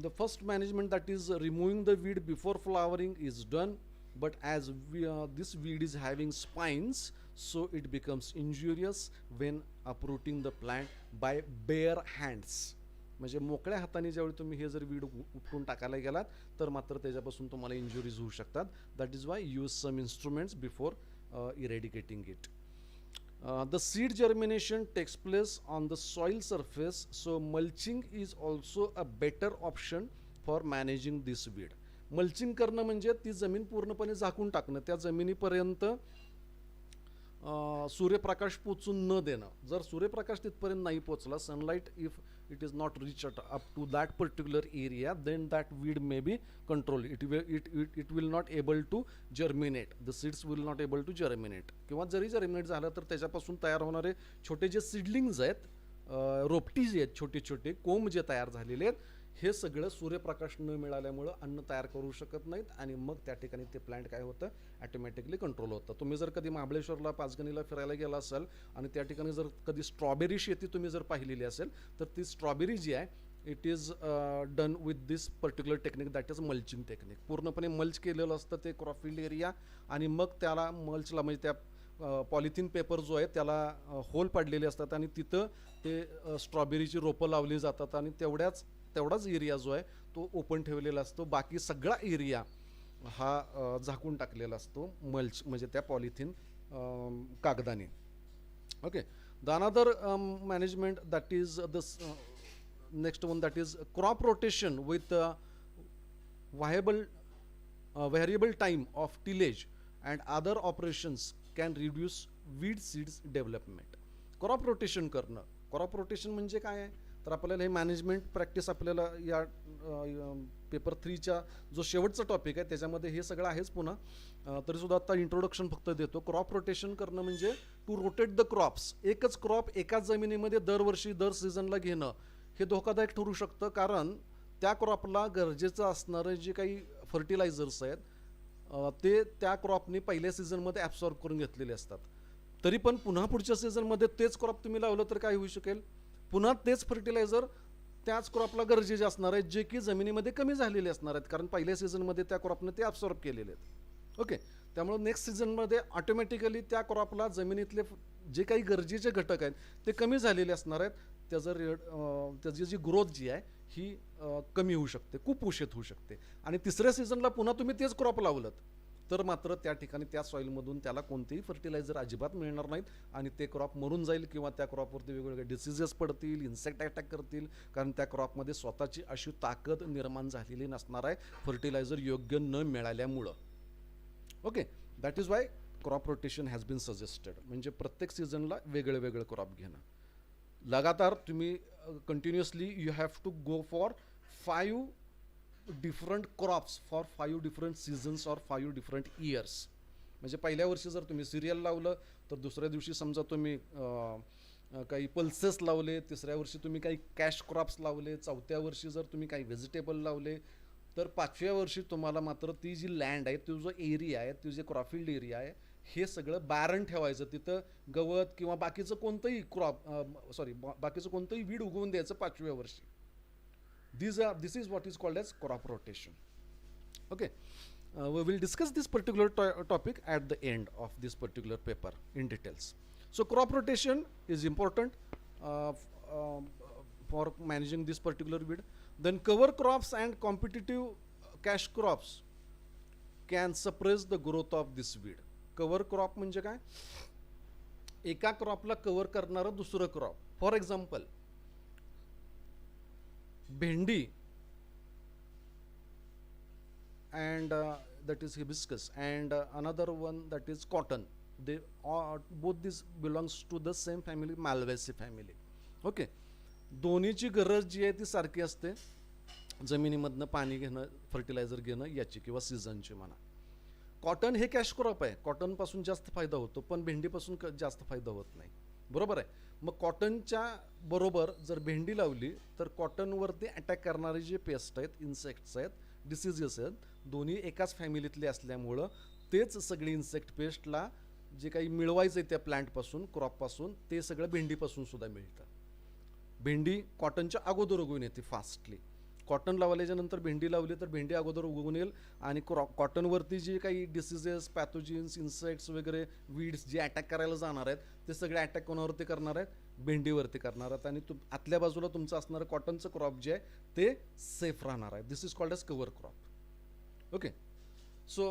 The first management, that is removing the weed before flowering, is done, but as this weed is having spines, so it becomes injurious when uprooting the plant by bare hands. म्हणजे मोकळ्या हाताने ज्यावेळी तुम्ही हे जर weed उपटून टाकायला गेलात तर मात्र त्याच्यापासून तुम्हाला इंजुरीज होऊ शकतात. That is why use some instruments before eradicating it. The seed germination takes place on the soil surface, so mulching is also a better option for managing this weed. Mulching करणं म्हणजे ती जमीन पूर्णपणे झाकून टाकणं, त्या जमिनीपर्यंत सूर्यप्रकाश पोचून न देणं. जर सूर्यप्रकाश तिथपर्यंत नाही पोचला, sunlight if it is not reached up to that particular area, then that weed may be controlled. It will not able to germinate. The seeds will not able to germinate. किंवा जरी जर्मिनेट झालं तर त्याच्यापासून तयार होणारे छोटे जे seedlings आहेत, रोपटी जे आहेत, छोटे छोटे कोंब जे तयार झालेले आहेत, हे सगळं सूर्यप्रकाश न मिळाल्यामुळं अन्न तयार करू शकत नाहीत आणि मग त्या ठिकाणी ते प्लांट काय होतं, ॲटोमॅटिकली कंट्रोल होतं. तुम्ही जर कधी महाबळेश्वरला, पाचगणीला फिरायला गेला असाल आणि त्या ठिकाणी जर कधी स्ट्रॉबेरी शेती तुम्ही जर पाहिलेली असेल तर ती स्ट्रॉबेरी जी आहे, it is done with this particular technique, that is mulching technique. पूर्णपणे मल्च केलेलं असतं ते क्रॉफिल्ड एरिया आणि मग त्याला मल्चला म्हणजे त्या पॉलिथिन पेपर जो आहे त्याला होल पाडलेले असतात आणि तिथं ते स्ट्रॉबेरीची रोपं लावली जातात आणि तेवढाच एरिया जो आहे तो ओपन ठेवलेला असतो. बाकी सगळा एरिया हा झाकून टाकलेला असतो मल्च म्हणजे त्या पॉलिथिन कागदाने. Okay, the another management, that is the next one, that is crop rotation with variable time of tillage and other operations can reduce weed seeds development. Crop rotation करणं, crop rotation म्हणजे काय आहे तर आपल्याला हे management practice आपल्याला या paper 3च्या जो शेवटचा टॉपिक आहे त्याच्यामध्ये हे सगळं आहेच. पुन्हा तरीसुद्धा आता इंट्रोडक्शन फक्त देतो. क्रॉप रोटेशन करणं म्हणजे टू रोटेट द क्रॉप्स. एकच क्रॉप एकाच जमिनीमध्ये दरवर्षी दर सीझनला घेणं हे धोकादायक ठरू शकतं, कारण त्या क्रॉपला गरजेचं असणारं जे काही फर्टिलायझर्स आहेत ते त्या क्रॉपने पहिल्या सीझनमध्ये ॲब्सॉर्ब करून घेतलेले असतात. तरी पण पुन्हा पुढच्या सीझनमध्ये तेच क्रॉप तुम्ही लावलं तर काय होऊ शकेल, पुन्हा तेच फर्टिलायझर त्याच क्रॉपला गरजेचे असणार आहेत जे की जमिनीमध्ये कमी झालेले असणार आहेत, कारण पहिल्या सीझनमध्ये त्या क्रॉपने ते ॲब्सॉर्ब केलेले आहेत. ओके, त्यामुळे नेक्स्ट सीझनमध्ये ऑटोमॅटिकली त्या क्रॉपला जमिनीतले जे काही गरजेचे घटक आहेत ते कमी झालेले असणार आहेत. त्याची जी ग्रोथ जी आहे ही कमी होऊ शकते, कुपोषित होऊ शकते. आणि तिसऱ्या सीझनला पुन्हा तुम्ही तेच क्रॉप लावलं तर मात्र त्या ठिकाणी त्या सॉईलमधून त्याला कोणतेही फर्टिलायझर अजिबात मिळणार नाहीत आणि ते क्रॉप मरून जाईल किंवा त्या क्रॉपवरती वेगवेगळे डिसीजेस पडतील, इन्सेक्ट अटॅक करतील, कारण त्या क्रॉपमध्ये स्वतःची अशी ताकद निर्माण झालेली नसणार आहे फर्टिलायझर योग्य न मिळाल्यामुळं. Okay, that is why crop rotation has been suggested. म्हणजे प्रत्येक सीझनला वेगळं वेगळं क्रॉप घेणं. लगातार तुम्ही continuously you have to go for 5 different crops for 5 different seasons or 5 different years. म्हणजे पहिल्या वर्षी जर तुम्ही सिरियल लावलं तर दुसऱ्या दिवशी समजा तुम्ही काही पल्सेस लावले, तिसऱ्या वर्षी तुम्ही काही कॅश क्रॉप्स लावले, चौथ्या वर्षी जर तुम्ही काही व्हेजिटेबल लावले, तर 5व्या वर्षी तुम्हाला मात्र ती जी लँड आहे, तो जो एरिया आहे, तो जे क्रॉपफिल्ड एरिया आहे, हे सगळं बॅरन ठेवायचं. तिथं गवत किंवा बाकीचं कोणतंही बाकीचं कोणतंही वीड उगवून द्यायचं 5व्या वर्षी. This is what is called as crop rotation. Okay, we will discuss this particular topic at the end of this particular paper in details. So crop rotation is important for managing this particular weed. Then cover crops and competitive cash crops can suppress the growth of this weed. Cover crop म्हणजे काय? एका क्रॉपला cover करणारं दुसरं crop. For example भेंडी and that is hibiscus and another one that is cotton. They both these belongs to the same family, Malvaceae family. Okay, दोन्हीची गरज जी आहे ती सारखी असते, जमिनीमधनं पाणी घेणं, फर्टिलायझर घेणं याची किंवा सीझनची म्हणा. कॉटन हे कॅश क्रॉप आहे, कॉटनपासून जास्त फायदा होतो, पण भेंडीपासून जास्त फायदा होत नाही, बरोबर आहे. मग कॉटनच्या बरोबर जर भेंडी लावली तर कॉटनवरती अटॅक करणारे जे पेस्ट आहेत, इन्सेक्ट्स आहेत, डिसीजेस आहेत, दोन्ही एकाच फॅमिलीतले असल्यामुळं तेच सगळे इन्सेक्ट पेस्टला जे काही मिळवायचं आहे त्या प्लांटपासून, क्रॉपपासून, ते सगळं भेंडीपासून सुद्धा मिळतं. भेंडी कॉटनच्या अगोदर उगवून येते फास्टली. कॉटन लावल्याच्या नंतर भेंडी लावली तर भेंडी अगोदर उगवून येईल आणि कॉटनवरती जे काही डिसीजेस, पॅथोजिन्स, इन्सेक्ट्स वगैरे, वीड्स जे अटॅक करायला जाणार आहेत ते सगळे अटॅक कोणावरती करणार आहेत? भेंडीवरती करणार आहेत. आणि आतल्या बाजूला तुमचं असणारं कॉटनचं क्रॉप जे आहे ते सेफ राहणार आहे. This is called edge cover crop. Okay, so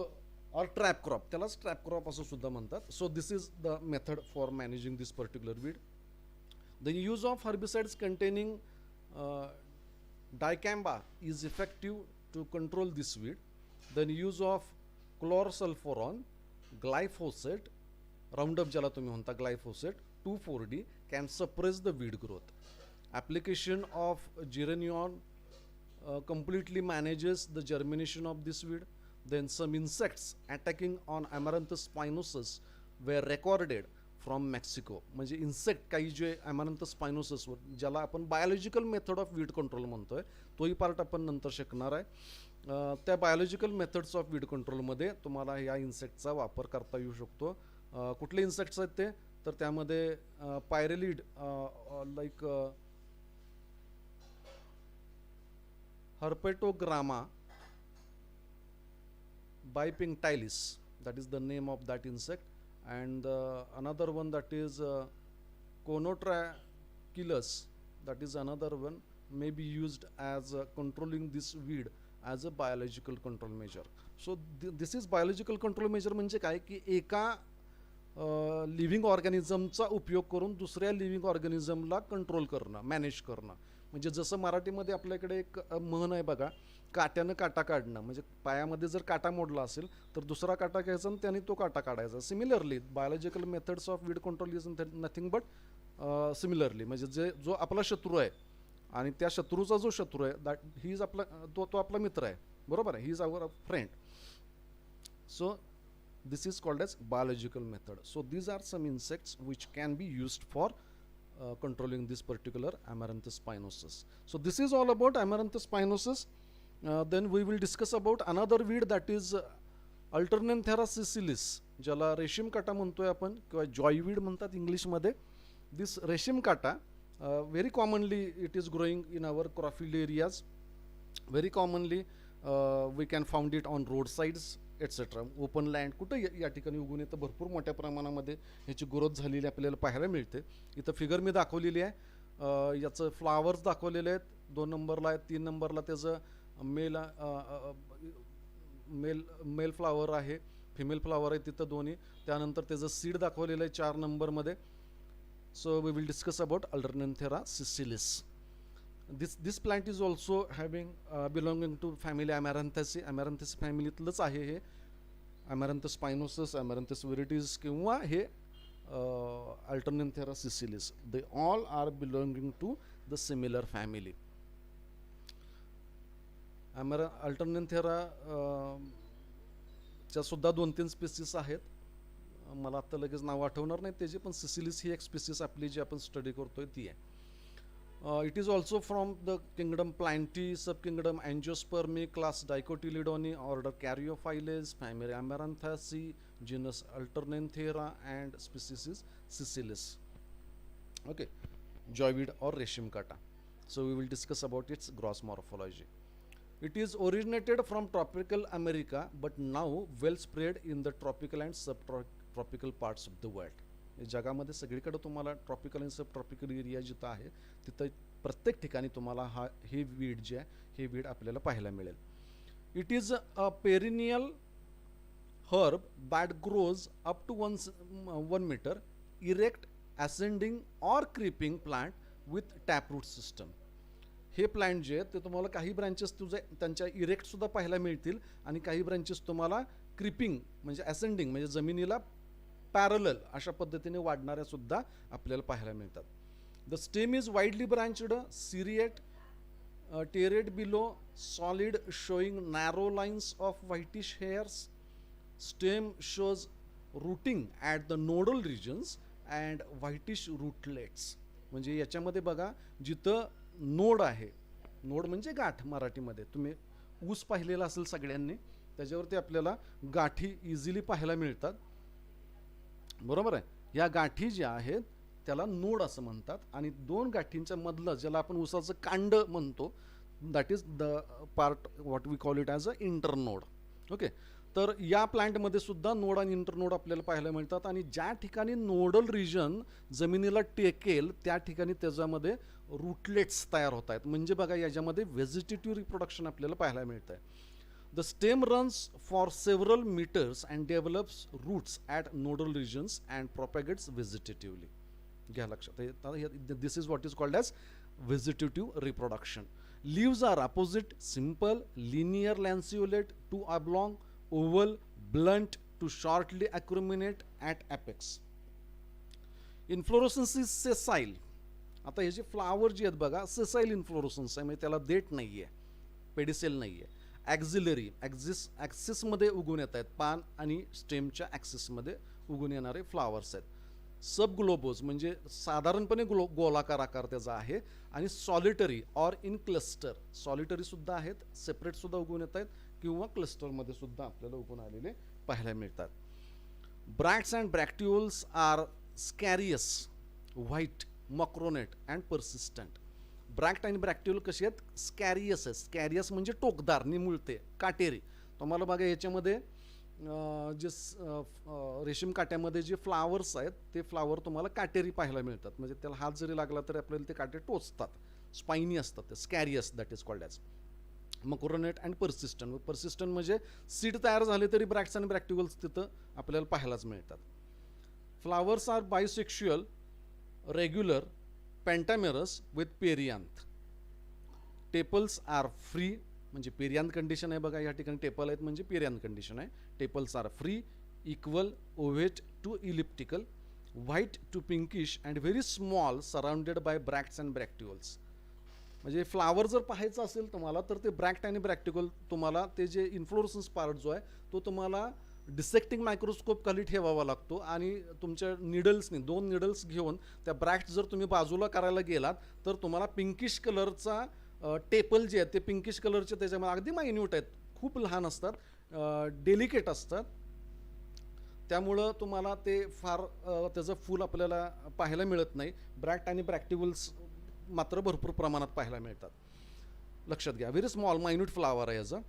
or trap crop, त्यालाच ट्रॅप क्रॉप असं सुद्धा म्हणतात. So this is the method for managing this particular weed. The use of herbicides containing dicamba is effective to control this weed. Then use of chlorsulfuron, glyphosate, Roundup ज्याला तुम्ही म्हणता, glyphosate 2,4-D can suppress the weed growth. Application of geraniol completely manages the germination of this weed. Then some insects attacking on Amaranthus Spinosus were recorded from Mexico. म्हणजे insect काही जे Amaranthus Spinosus ज्याला आपण biological method of weed control म्हणतोय, तोही part आपण नंतर शिकणार आहे. त्या बायोलॉजिकल मेथड्स ऑफ वीड कंट्रोलमध्ये तुम्हाला या इन्सेक्टचा वापर करता येऊ शकतो. कुठले इन्सेक्ट्स आहेत ते? तर त्यामध्ये pyralid like Herpetogramma bipunctalis, that is the name of that insect. And another one that is Conotrachilus, that is another one may be used as controlling this weed as a biological control measure. So this is biological control measure म्हणजे काय की एका living ऑर्गॅनिझमचा उपयोग करून दुसऱ्या living ऑर्गॅनिझमला control करणं, manage करणं. म्हणजे जसं मराठीमध्ये आपल्याकडे एक म्हण आहे बघा, काट्यानं काटा काढणं. म्हणजे पायामध्ये जर काटा मोडला असेल तर दुसरा काटा घ्यायचा आणि त्याने तो काटा काढायचा. Similarly biological methods of weed control is nothing but similarly, म्हणजे जो आपला शत्रू आहे आणि त्या शत्रूचा जो शत्रू आहे दॅट ही इज आपला तो आपला मित्र आहे, बरोबर आहे, he is our friend. So this is called as biological method. So these are some insects which can be used for controlling this particular Amaranthus Spinosus. So this is all about Amaranthus Spinosus. Then we will discuss about another weed that is Alternanthera sessilis, ज्याला रेशीम काटा म्हणतोय आपण किंवा जॉयवीड म्हणतात इंग्लिशमध्ये. दिस रेशीम काटा very commonly it is growing in our crop areas. Very commonly we can find it on roadsides etc. Open land कुठं या ठिकाणी उगून येतं, भरपूर मोठ्या प्रमाणामध्ये ह्याची ग्रोथ झालेली आपल्याला पाहायला मिळते. इथं फिगर मी दाखवलेली आहे, याचं फ्लावर्स दाखवलेले आहेत, 2 नंबरला आहे, 3 नंबरला त्याचं मेल मेल मेल फ्लावर आहे, फिमेल फ्लावर आहे तिथं दोन्ही. त्यानंतर त्याचं सीड दाखवलेलं आहे 4 नंबरमध्ये. So we will discuss about Alternanthera sessilis. This plant is also having belonging to family Amaranthus. Amaranthus फॅमिलीतलंच आहे हे. Amaranthus Spinosus, Amaranthus viridis किंवा हे Alternanthera sicilis. They all are belonging to the similar family. Alternanthera च्या सुद्धा 2-3 species आहेत. मला आता लगेच नाव आठवणार नाही त्याची, पण सिसिलिस ही एक स्पीसीस आपली जी आपण स्टडी करतोय ती आहे. It is also from the kingdom Plantae, subkingdom Angiospermae, class Dicotyledone, order Caryophyles, family Amaranthaceae, genus Alternanthera, and species is Sicilis. Okay, jovid or reshim kata. So we will discuss about its gross morphology. It is originated from tropical America, but now well spread in the tropical and subtropical parts of the world. जगामध्ये सगळीकडे तुम्हाला tropical आणि सब tropical area जिथं आहे तिथं प्रत्येक ठिकाणी तुम्हाला हे वीड जे आहे हे वीड आपल्याला पाहायला मिळेल. It is a perennial herb that grows up to 1 metre, erect, ascending और creeping plant with taproot system. हे प्लांट जे आहेत ते तुम्हाला काही ब्रांचेस त्यांच्या इरेक्ट सुद्धा पाहायला मिळतील आणि काही ब्रांचेस तुम्हाला क्रीपिंग म्हणजे असेंडिंग म्हणजे जमिनीला पॅरलल अशा पद्धतीने वाढणाऱ्या सुद्धा आपल्याला पाहायला मिळतात. The stem is widely branched, striate, terete below, solid, showing narrow lines of whitish hairs. Stem shows rooting at the nodal regions and whitish rootlets. म्हणजे याच्यामध्ये बघा जिथं नोड आहे, नोड म्हणजे गाठ मराठीमध्ये, तुम्ही ऊस पाहिलेला असेल सगळ्यांनी, त्याच्यावरती आपल्याला गाठी इझिली पाहायला मिळतात. बरोबर आहे. या गाठी ज्या आहेत त्याला नोड असं म्हणतात आणि 2 गाठींच्या मधलं ज्याला आपण ऊसाचं कांड म्हणतो that is the part what we call it as a internode. Okay, तर या प्लांटमध्ये सुद्धा नोड आणि इंटरनोड आपल्याला पाहायला मिळतात आणि ज्या ठिकाणी नोडल रिजन जमिनीला टेकेल त्या ठिकाणी त्याच्यामध्ये रूटलेट्स तयार होत आहेत. म्हणजे बघा याच्यामध्ये व्हेजिटेटिव्ह रिप्रोडक्शन आपल्याला पाहायला मिळतं आहे. The stem runs for several meters and develops roots at nodal regions and propagates vegetatively. घ्या लक्षात. This is what is called as vegetative reproduction. Leaves are opposite, simple, linear lanceolate to oblong, oval, blunt to shortly acuminate at apex. Inflorescence is sessile. आता हे जे flower जे आहेत बघा sessile inflorescence आहे, म्हणजे त्याला देठ नाहीये, पेडिसेल नाहीये. ॲक्झिलरी ॲक्सिसमध्ये उगवून येत आहेत, पान आणि स्टेमच्या ॲक्सिसमध्ये उगवून येणारे फ्लावर्स आहेत. सब ग्लोबोज म्हणजे साधारणपणे गोलाकार आकार त्याचा आहे आणि solitary or in cluster, solitary सुद्धा आहेत, सेपरेट सुद्धा उगवून येत आहेत किंवा क्लस्टरमध्ये सुद्धा आपल्याला उगवून आलेले पाहायला मिळतात. Bracts and bracteoles are scarious, white, mucronate and persistent. Bract आणि ब्रॅक्ट्युल कशी आहेत? स्कॅरियस आहे. स्कॅरियस म्हणजे टोकदार, निमुळते, काटेरी. तुम्हाला बघा याच्यामध्ये जे रेशीम काट्यामध्ये जे फ्लावर्स आहेत ते फ्लावर तुम्हाला काटेरी पाहायला मिळतात. म्हणजे त्याला हात जरी लागला तरी आपल्याला ते काटे टोचतात, स्पायनी असतात ते. Scarious that is called as. Mucronate and persistent. Persistent म्हणजे सीड तयार झाले तरी ब्रॅक्ट्स आणि ब्रॅक्ट्युल्स तिथं आपल्याला पाहायलाच मिळतात. Flowers are bisexual, regular, pentamerous with perianth. Tepals are free, म्हणजे पेरियांथ कंडिशन आहे बघा, या ठिकाणी टेपल आहेत म्हणजे पेरियांथ कंडिशन आहे. Tepals are free, equal, ovate to elliptical, white to pinkish and very small, surrounded by bracts and bracteoles. म्हणजे flower जर पाहायचं असेल तुम्हाला तर ते ब्रॅक्ट आणि ब्रॅक्टिकल तुम्हाला ते जे इन्फ्लोरसन्स पार्ट जो आहे तो तुम्हाला डिसेक्टिंग मायक्रोस्कोप खाली ठेवावा लागतो आणि तुमच्या निडल्सनी 2 निडल्स घेऊन त्या ब्रॅक्ट जर तुम्ही बाजूला करायला गेलात तर तुम्हाला पिंकिश कलरचा टेपल जे आहेत ते पिंकिश कलरचे त्याच्यामध्ये अगदी मायन्यूट आहेत, खूप लहान असतात, डेलिकेट असतात. त्यामुळं तुम्हाला ते फार त्याचं फूल आपल्याला पाहायला मिळत नाही. ब्रॅक्ट आणि ब्रॅक्टिवल्स मात्र भरपूर प्रमाणात पाहायला मिळतात. लक्षात घ्या, व्हेरी स्मॉल मायन्यूट फ्लावर आहे याचं.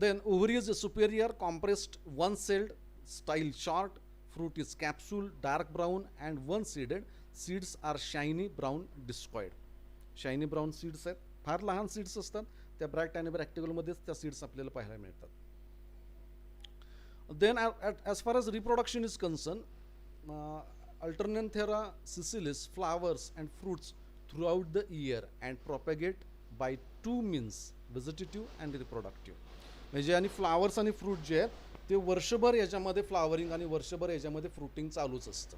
Then ovary is superior, compressed, one-celled, style short, fruit is capsule, dark brown and one-seeded. Seeds are shiny brown discoid. Shiny brown seeds आहेत, फार लहान सीड्स असतात, त्या ब्रॅक्ट आणि ब्रॅक्टिकलमध्येच त्या सीड्स आपल्याला पाहायला मिळतात. Then as far as reproduction is concern, Alternanthera sessilis flowers and fruits throughout the year and propagate by two means, vegetative and reproductive. म्हणजे आणि फ्लावर्स आणि फ्रूट जे आहेत ते वर्षभर याच्यामध्ये फ्लावरिंग आणि वर्षभर याच्यामध्ये फ्रुटिंग चालूच असतं,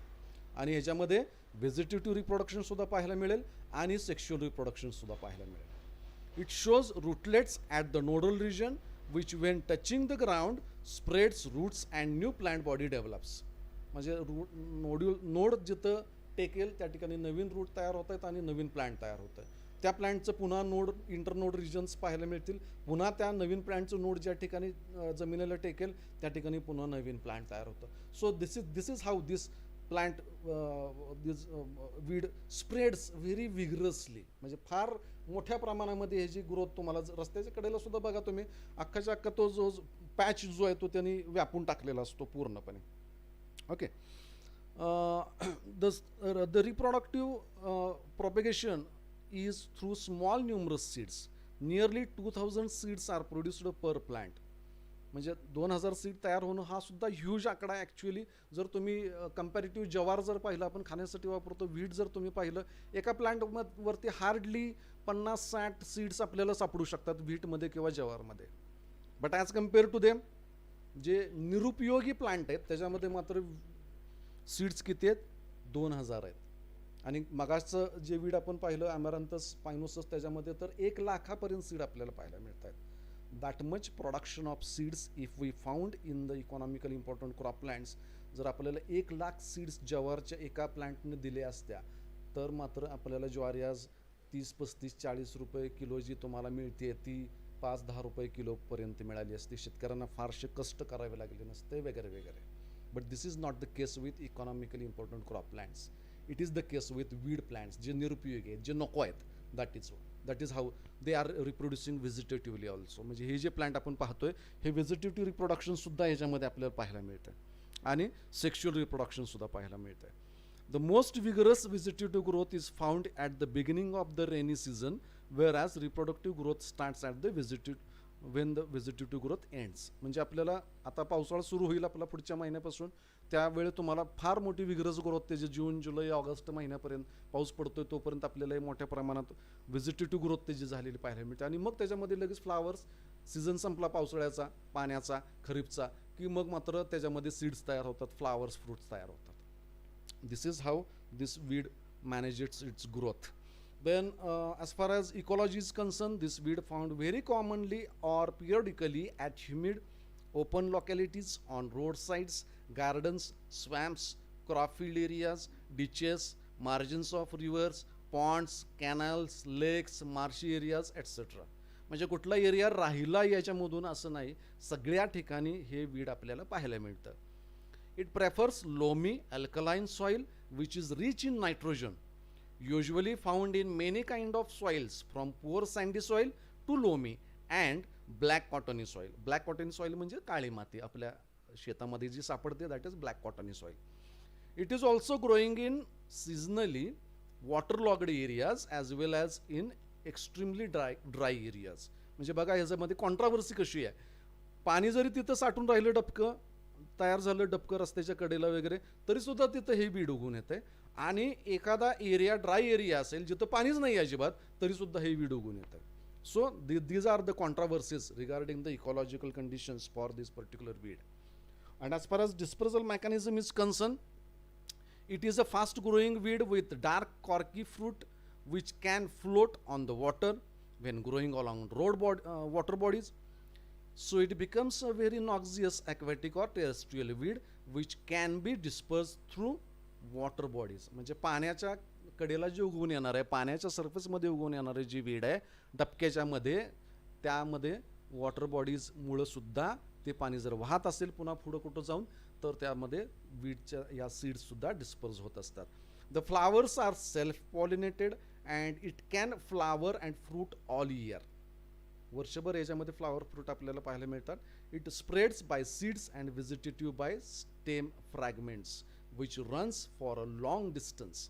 आणि याच्यामध्ये व्हेजिटेटिव्ह रिप्रोडक्शन सुद्धा पाहायला मिळेल आणि सेक्शुअल रिप्रोडक्शन सुद्धा पाहायला मिळेल. It shows rootlets at the nodal region which when touching the ground spreads roots and new plant body develops. म्हणजे नोड जिथं टेकेल त्या ठिकाणी नवीन रूट तयार होत आहेत आणि नवीन प्लांट तयार होतं आहे. त्या प्लांटचं पुन्हा नोड इंटरनोड रिजन्स पाहायला मिळतील, पुन्हा त्या नवीन प्लांटचं नोड ज्या ठिकाणी जमिनीला टेकेल त्या ठिकाणी पुन्हा नवीन प्लांट तयार होतं. So this is how this plant this weed spreads very vigorously. म्हणजे फार मोठ्या प्रमाणामध्ये ह्याची ग्रोथ तुम्हाला रस्त्याच्या कडेला सुद्धा बघा तुम्ही, अख्खाच्या अख्खा तो जो पॅच जो आहे तो त्यांनी व्यापून टाकलेला असतो पूर्णपणे. Okay, the reproductive propagation is through small numerous seeds. Nearly 2000 seeds are produced per plant. म्हणजे 2000 सीड तयार होणं हा सुद्धा ह्यूज आकडा आहे ॲक्च्युअली. जर तुम्ही कम्पॅरेटिव्ह ज्वार जर पाहिलं, आपण खाण्यासाठी वापरतो व्हीट, जर तुम्ही पाहिलं एका प्लांटवरती हार्डली 50-60 सीड्स आपल्याला सापडू शकतात व्हीटमध्ये किंवा ज्वारमध्ये. But as compare to them जे निरुपयोगी प्लांट आहेत त्याच्यामध्ये मात्र सीड्स किती आहेत, 2000 आहेत. आणि मगाचं जे वीड आपण पाहिलं अमॅरॅन्थस स्पायनोसस त्याच्यामध्ये तर 1 लाखापर्यंत सीड आपल्याला पाहायला मिळत आहेत. That much production of seeds if we found in the economically important crop plants. जर आपल्याला 1 लाख सीड्स ज्वारच्या एका प्लांटने दिले असत्या तर मात्र आपल्याला ज्वारी आज 30, 35, 40 रुपये किलो जी तुम्हाला मिळते ती 5-10 रुपये किलोपर्यंत मिळाली असती. शेतकऱ्यांना फारसे कष्ट करावे लागले नसते वगैरे वगैरे. But this is not the case with economically important crop plants. It is the case with weed plants जे निरुपयोगी आहेत, जे नको आहेत. That is how they are reproducing vegetatively also. म्हणजे हे जे प्लांट आपण पाहतोय हे व्हेजिटेटिव्ह रिप्रोडक्शन सुद्धा याच्यामध्ये आपल्याला पाहायला मिळतं आणि सेक्शुअल रिप्रोडक्शन सुद्धा पाहायला मिळतं. The most vigorous vegetative growth is found at the beginning of the rainy season, whereas reproductive growth starts at when the vegetative growth ends. म्हणजे आपल्याला आता पावसाळा सुरू होईल आपला पुढच्या महिन्यापासून, त्यावेळी तुम्हाला फार मोठी विग्रस ग्रोथ त्याची जून, जुलै, ऑगस्ट महिन्यापर्यंत पाऊस पडतोय तोपर्यंत आपल्याला मोठ्या प्रमाणात व्हेजिटेटिव्ह ग्रोथ त्याची झालेली पाहायला मिळते. आणि मग त्याच्यामध्ये लगेच फ्लावर्स सीझन संपला पावसाळ्याचा, पाण्याचा, खरीपचा, की मग मात्र त्याच्यामध्ये सीड्स तयार होतात, फ्लावर्स, फ्रुट्स तयार होतात. This is how this weed manages its growth. Then as far as ecology is concerned, this weed found very commonly or periodically at humid open localities, on roadsides, gardens, swamps, crop field areas, ditches, margins of rivers, ponds, canals, lakes, marshy areas, etc. म्हणजे कुठला area राहिला याच्यामधून असं नाही, सगळ्या ठिकाणी हे weed आपल्याला पाहायला मिळतं. It prefers loamy alkaline soil which is rich in nitrogen, usually found in many kind of soils from poor sandy soil to loamy and black cottony soil. Black cottony soil म्हणजे काळी माती आपल्या शेतामध्ये जी सापडते, that is black cottony soil. It is also growing in seasonally waterlogged areas as well as in extremely dry areas. म्हणजे बघा ह्याच्यामध्ये controversy कशी आहे, पाणी जरी तिथं साठून राहिलं डबकं तयार झालं डबकं रस्त्याच्या कडेला वगैरे तरी सुद्धा तिथं हे बीड उगून येते. आणि एखादा एरिया ड्राय एरिया असेल जिथं पाणीच नाही अजिबात तरी सुद्धा हे बीड उगून येतं. So these are the controversies regarding the ecological conditions for this particular weed. And as far as dispersal mechanism is concerned, it is a fast growing weed with dark corky fruit which can float on the water when growing along water bodies. So it becomes a very noxious aquatic or terrestrial weed which can be dispersed through water bodies. म्हणजे पाण्याच्या कडेला जे उगवून येणार आहे, पाण्याच्या सरफेसमध्ये उगवून येणारे जी वीड आहे डबक्याच्या मध्ये, त्यामध्ये वॉटर बॉडीज मुळे सुद्धा ते पाणी जर वाहत असेल पुन्हा पुढे कुठं जाऊन तर त्यामध्ये वीडच्या या सीड्स सुद्धा डिस्पर्स होत असतात. The flowers are self pollinated and it can flower and fruit all year. वर्षभर याच्यामध्ये फ्लावर फ्रूट आपल्याला पाहायला मिळतात. It spreads by seeds and vegetative by stem fragments which runs for a long distance.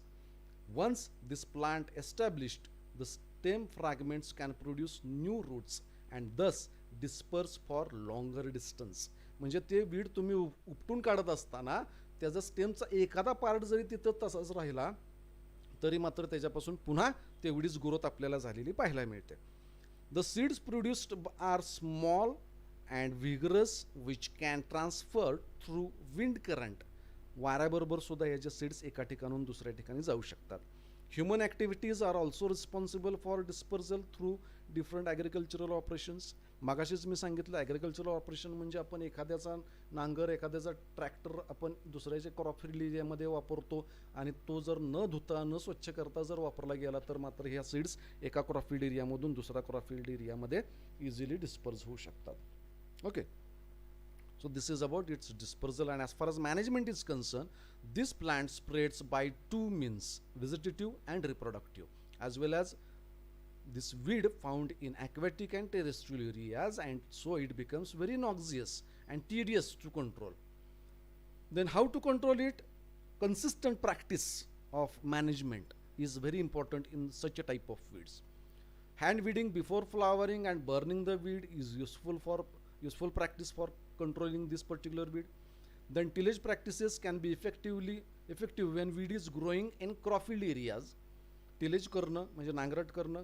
Once this plant established the stem fragments can produce new roots and thus disperse for longer distance. म्हणजे ते weed तुम्ही उपटून काढत असताना त्याचा स्टेमचा एखादा part जरी तिथं तसाच राहिला तरी मात्र त्याच्यापासून पुन्हा तेवढीच ग्रोथ आपल्याला झालेली पाहायला मिळते. The seeds produced are small and vigorous which can transfer through wind current. वाऱ्याबरोबर सुद्धा याचे सीड्स एका ठिकाणून दुसऱ्या ठिकाणी जाऊ शकतात. Human activities are also responsible for dispersal through different agricultural operations. मागाशीच मी सांगितलं ॲग्रिकल्चरल ऑपरेशन म्हणजे आपण एखाद्याचा नांगर एखाद्याचा ट्रॅक्टर आपण दुसऱ्याच्या क्रॉप फील्ड एरियामध्ये वापरतो आणि तो जर न धुता न स्वच्छ करता जर वापरला गेला तर मात्र ह्या सीड्स एका क्रॉप फील्ड एरियामधून दुसऱ्या क्रॉप फील्ड एरियामध्ये इझिली डिस्पर्स होऊ शकतात. Okay, so this is about its dispersal, and as far as management is concerned, this plant spreads by two means, vegetative and reproductive, as well as this weed found in aquatic and terrestrial areas, and so it becomes very noxious and tedious to control. Then how to control it? Consistent practice of management is very important in such a type of weeds. Hand weeding before flowering and burning the weed is useful practice for controlling this particular weed. Then tillage practices can be effective when weed is growing in crop field areas. Tillage करणं म्हणजे नांगरट करणं.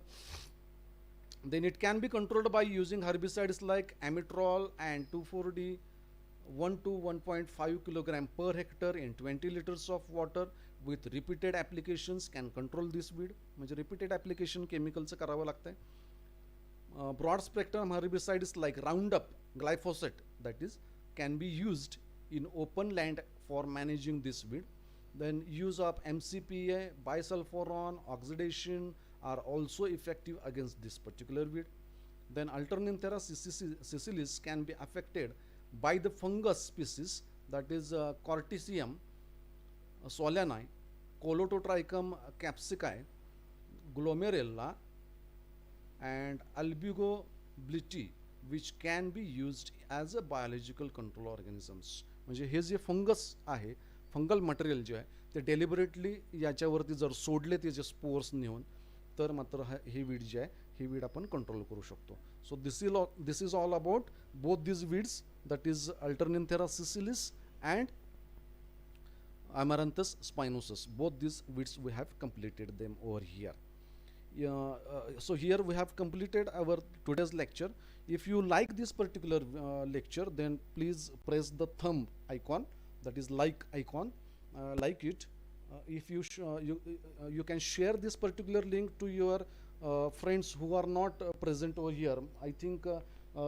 Then it can be controlled by using herbicides like amitrol and 2,4-D 1 to 1.5 kg per hectare in 20 liters of water with repeated applications can control this weed. म्हणजे repeated application chemicalचं करावं लागतंय. Broad spectrum herbicides like Roundup, glyphosate that is can be used in open land for managing this weed. Then use of MCPA, bisulfuron, oxidation are also effective against this particular weed. Then Alternanthera sessilis can be affected by the fungus species that is Corticium solani, Colototrichum capsicae, Glomerella and Albugo-bliti, which can be used as a biological control organisms. म्हणजे हे जे fungus आहे, fungal material जे आहे ते deliberately याच्यावरती जर सोडले त्याचे स्पोर्स नेऊन तर मात्र हे वीड जे आहे ही वीड आपण कंट्रोल करू शकतो. So this is all about both this weeds, that is Alternanthera sessilis and Amaranthus Spinosus. Both these weeds we have completed them over here. So here we have completed our today's lecture. If you like this particular lecture, then please press the thumb icon, that is like icon, like it. If you can share this particular link to your friends who are not present over here. I think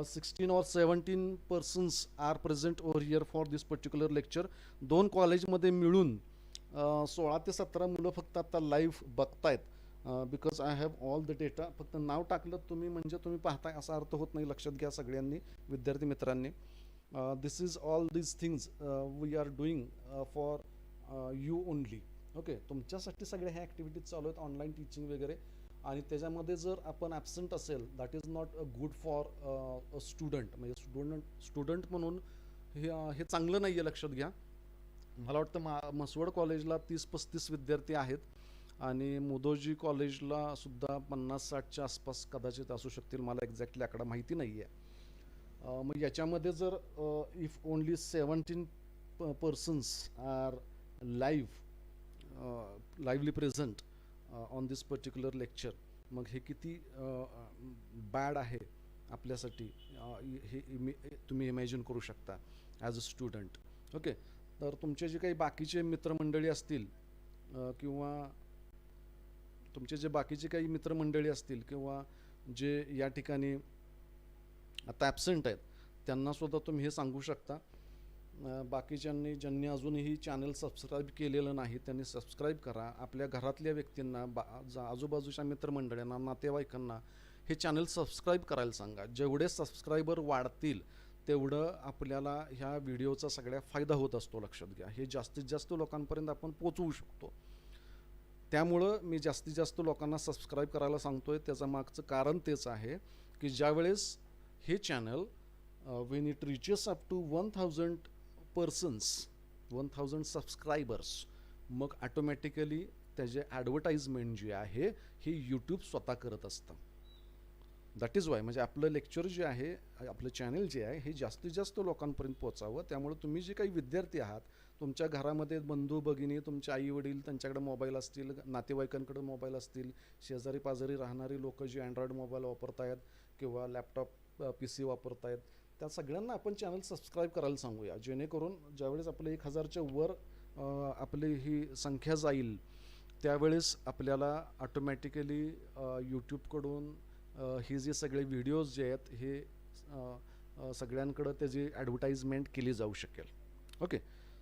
16 or 17 persons are present over here for this particular lecture. दोन कॉलेजमध्ये मिळून 16 ते 17 मुलं फक्त आता live बघतायत. Because I have all the data. फक्त नाव टाकलं तुम्ही म्हणजे तुम्ही पाहताय असा अर्थ होत नाही, लक्षात घ्या सगळ्यांनी, विद्यार्थी मित्रांनी. This is all these things we are doing for you only. Okay, तुमच्यासाठी सगळ्या ह्या ॲक्टिव्हिटीज चालू आहेत, ऑनलाईन टीचिंग वगैरे. आणि त्याच्यामध्ये जर आपण ॲबसेंट असेल that is not good for a student. म्हणजे स्टुडंट म्हणून हे चांगलं नाही आहे, लक्षात घ्या. मला वाटतं मसवड कॉलेजला 30-35 विद्यार्थी आहेत आणि मुदोजी कॉलेजला सुद्धा 50-60च्या आसपास कदाचित असू शकतील, मला एक्झॅक्टली आकडा माहिती नाही आहे. मग याच्यामध्ये जर if only 17 persons are lively present on this particular lecture, मग हे किती बॅड आहे आपल्यासाठी हे तुम्ही इमॅजिन करू शकता ॲज अ स्टुडंट. ओके, तर तुमचे जे काही बाकीचे मित्रमंडळी असतील किंवा तुमचे जे बाकीचे काही मित्रमंडळी असतील किंवा जे या ठिकाणी आता ॲबसेंट आहेत त्यांनासुद्धा तुम्ही हे सांगू शकता. बाकीच्यांनी ज्यांनी अजूनही चॅनल सबस्क्राईब केलेलं नाही त्यांनी सबस्क्राईब करा. आपल्या घरातल्या व्यक्तींना, आजूबाजूच्या मित्रमंडळींना, नातेवाईकांना हे चॅनल सबस्क्राईब करायला सांगा. जेवढे सबस्क्रायबर वाढतील तेवढं आपल्याला ह्या व्हिडिओचा सगळ्या फायदा होत असतो, लक्षात घ्या. हे जास्तीत जास्त लोकांपर्यंत आपण पोचवू शकतो. त्यामुळं मी जास्तीत जास्त लोकांना सबस्क्राईब करायला सांगतोय. त्याचं मागचं कारण तेच आहे की ज्यावेळेस हे channel when it reaches up to 1000 persons, 1000 subscribers, मग ऑटोमॅटिकली त्याचे ॲडव्हर्टाइजमेंट जी आहे ही यूट्यूब स्वतः करत असतं. दॅट इज वाय म्हणजे आपलं लेक्चर जे आहे, आपलं चॅनल जे आहे हे जास्तीत जास्त लोकांपर्यंत पोहोचावं. त्यामुळे तुम्ही जे काही विद्यार्थी आहात, तुमच्या घरामध्ये बंधू भगिनी, तुमचे आई वडील, त्यांच्याकडे मोबाईल असतील, नातेवाईकांकडे मोबाईल असतील, शेजारी पाजारी राहणारी लोक जी अँड्रॉइड मोबाईल वापरत आहेत किंवा लॅपटॉप PC वापरत आहेत, त्या सगळ्यांना आपण चॅनल सबस्क्राईब करायला सांगूया, जेणेकरून ज्यावेळेस आपले 1000च्या वर आपली ही संख्या जाईल त्यावेळेस आपल्याला ऑटोमॅटिकली यूट्यूबकडून ही जे सगळे व्हिडिओज जे आहेत हे सगळ्यांकडं त्याची ॲडव्हर्टाइजमेंट केली जाऊ शकेल. Okay,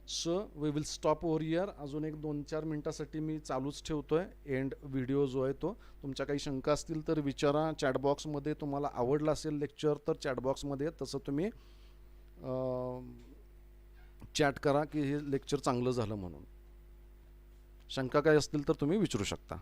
so we will stop over here. अजून एक 2-4 मिनटासाठी मी चालूच ठेवतोय एंड व्हिडिओ जो आहे तो. तुमच्या काही शंका असतील तर विचारा चॅटबॉक्समध्ये. तुम्हाला आवडला असेल लेक्चर तर चॅटबॉक्समध्ये तसं तुम्ही चॅट करा की हे लेक्चर चांगलं झालं म्हणून. शंका काय असतील तर तुम्ही विचारू शकता.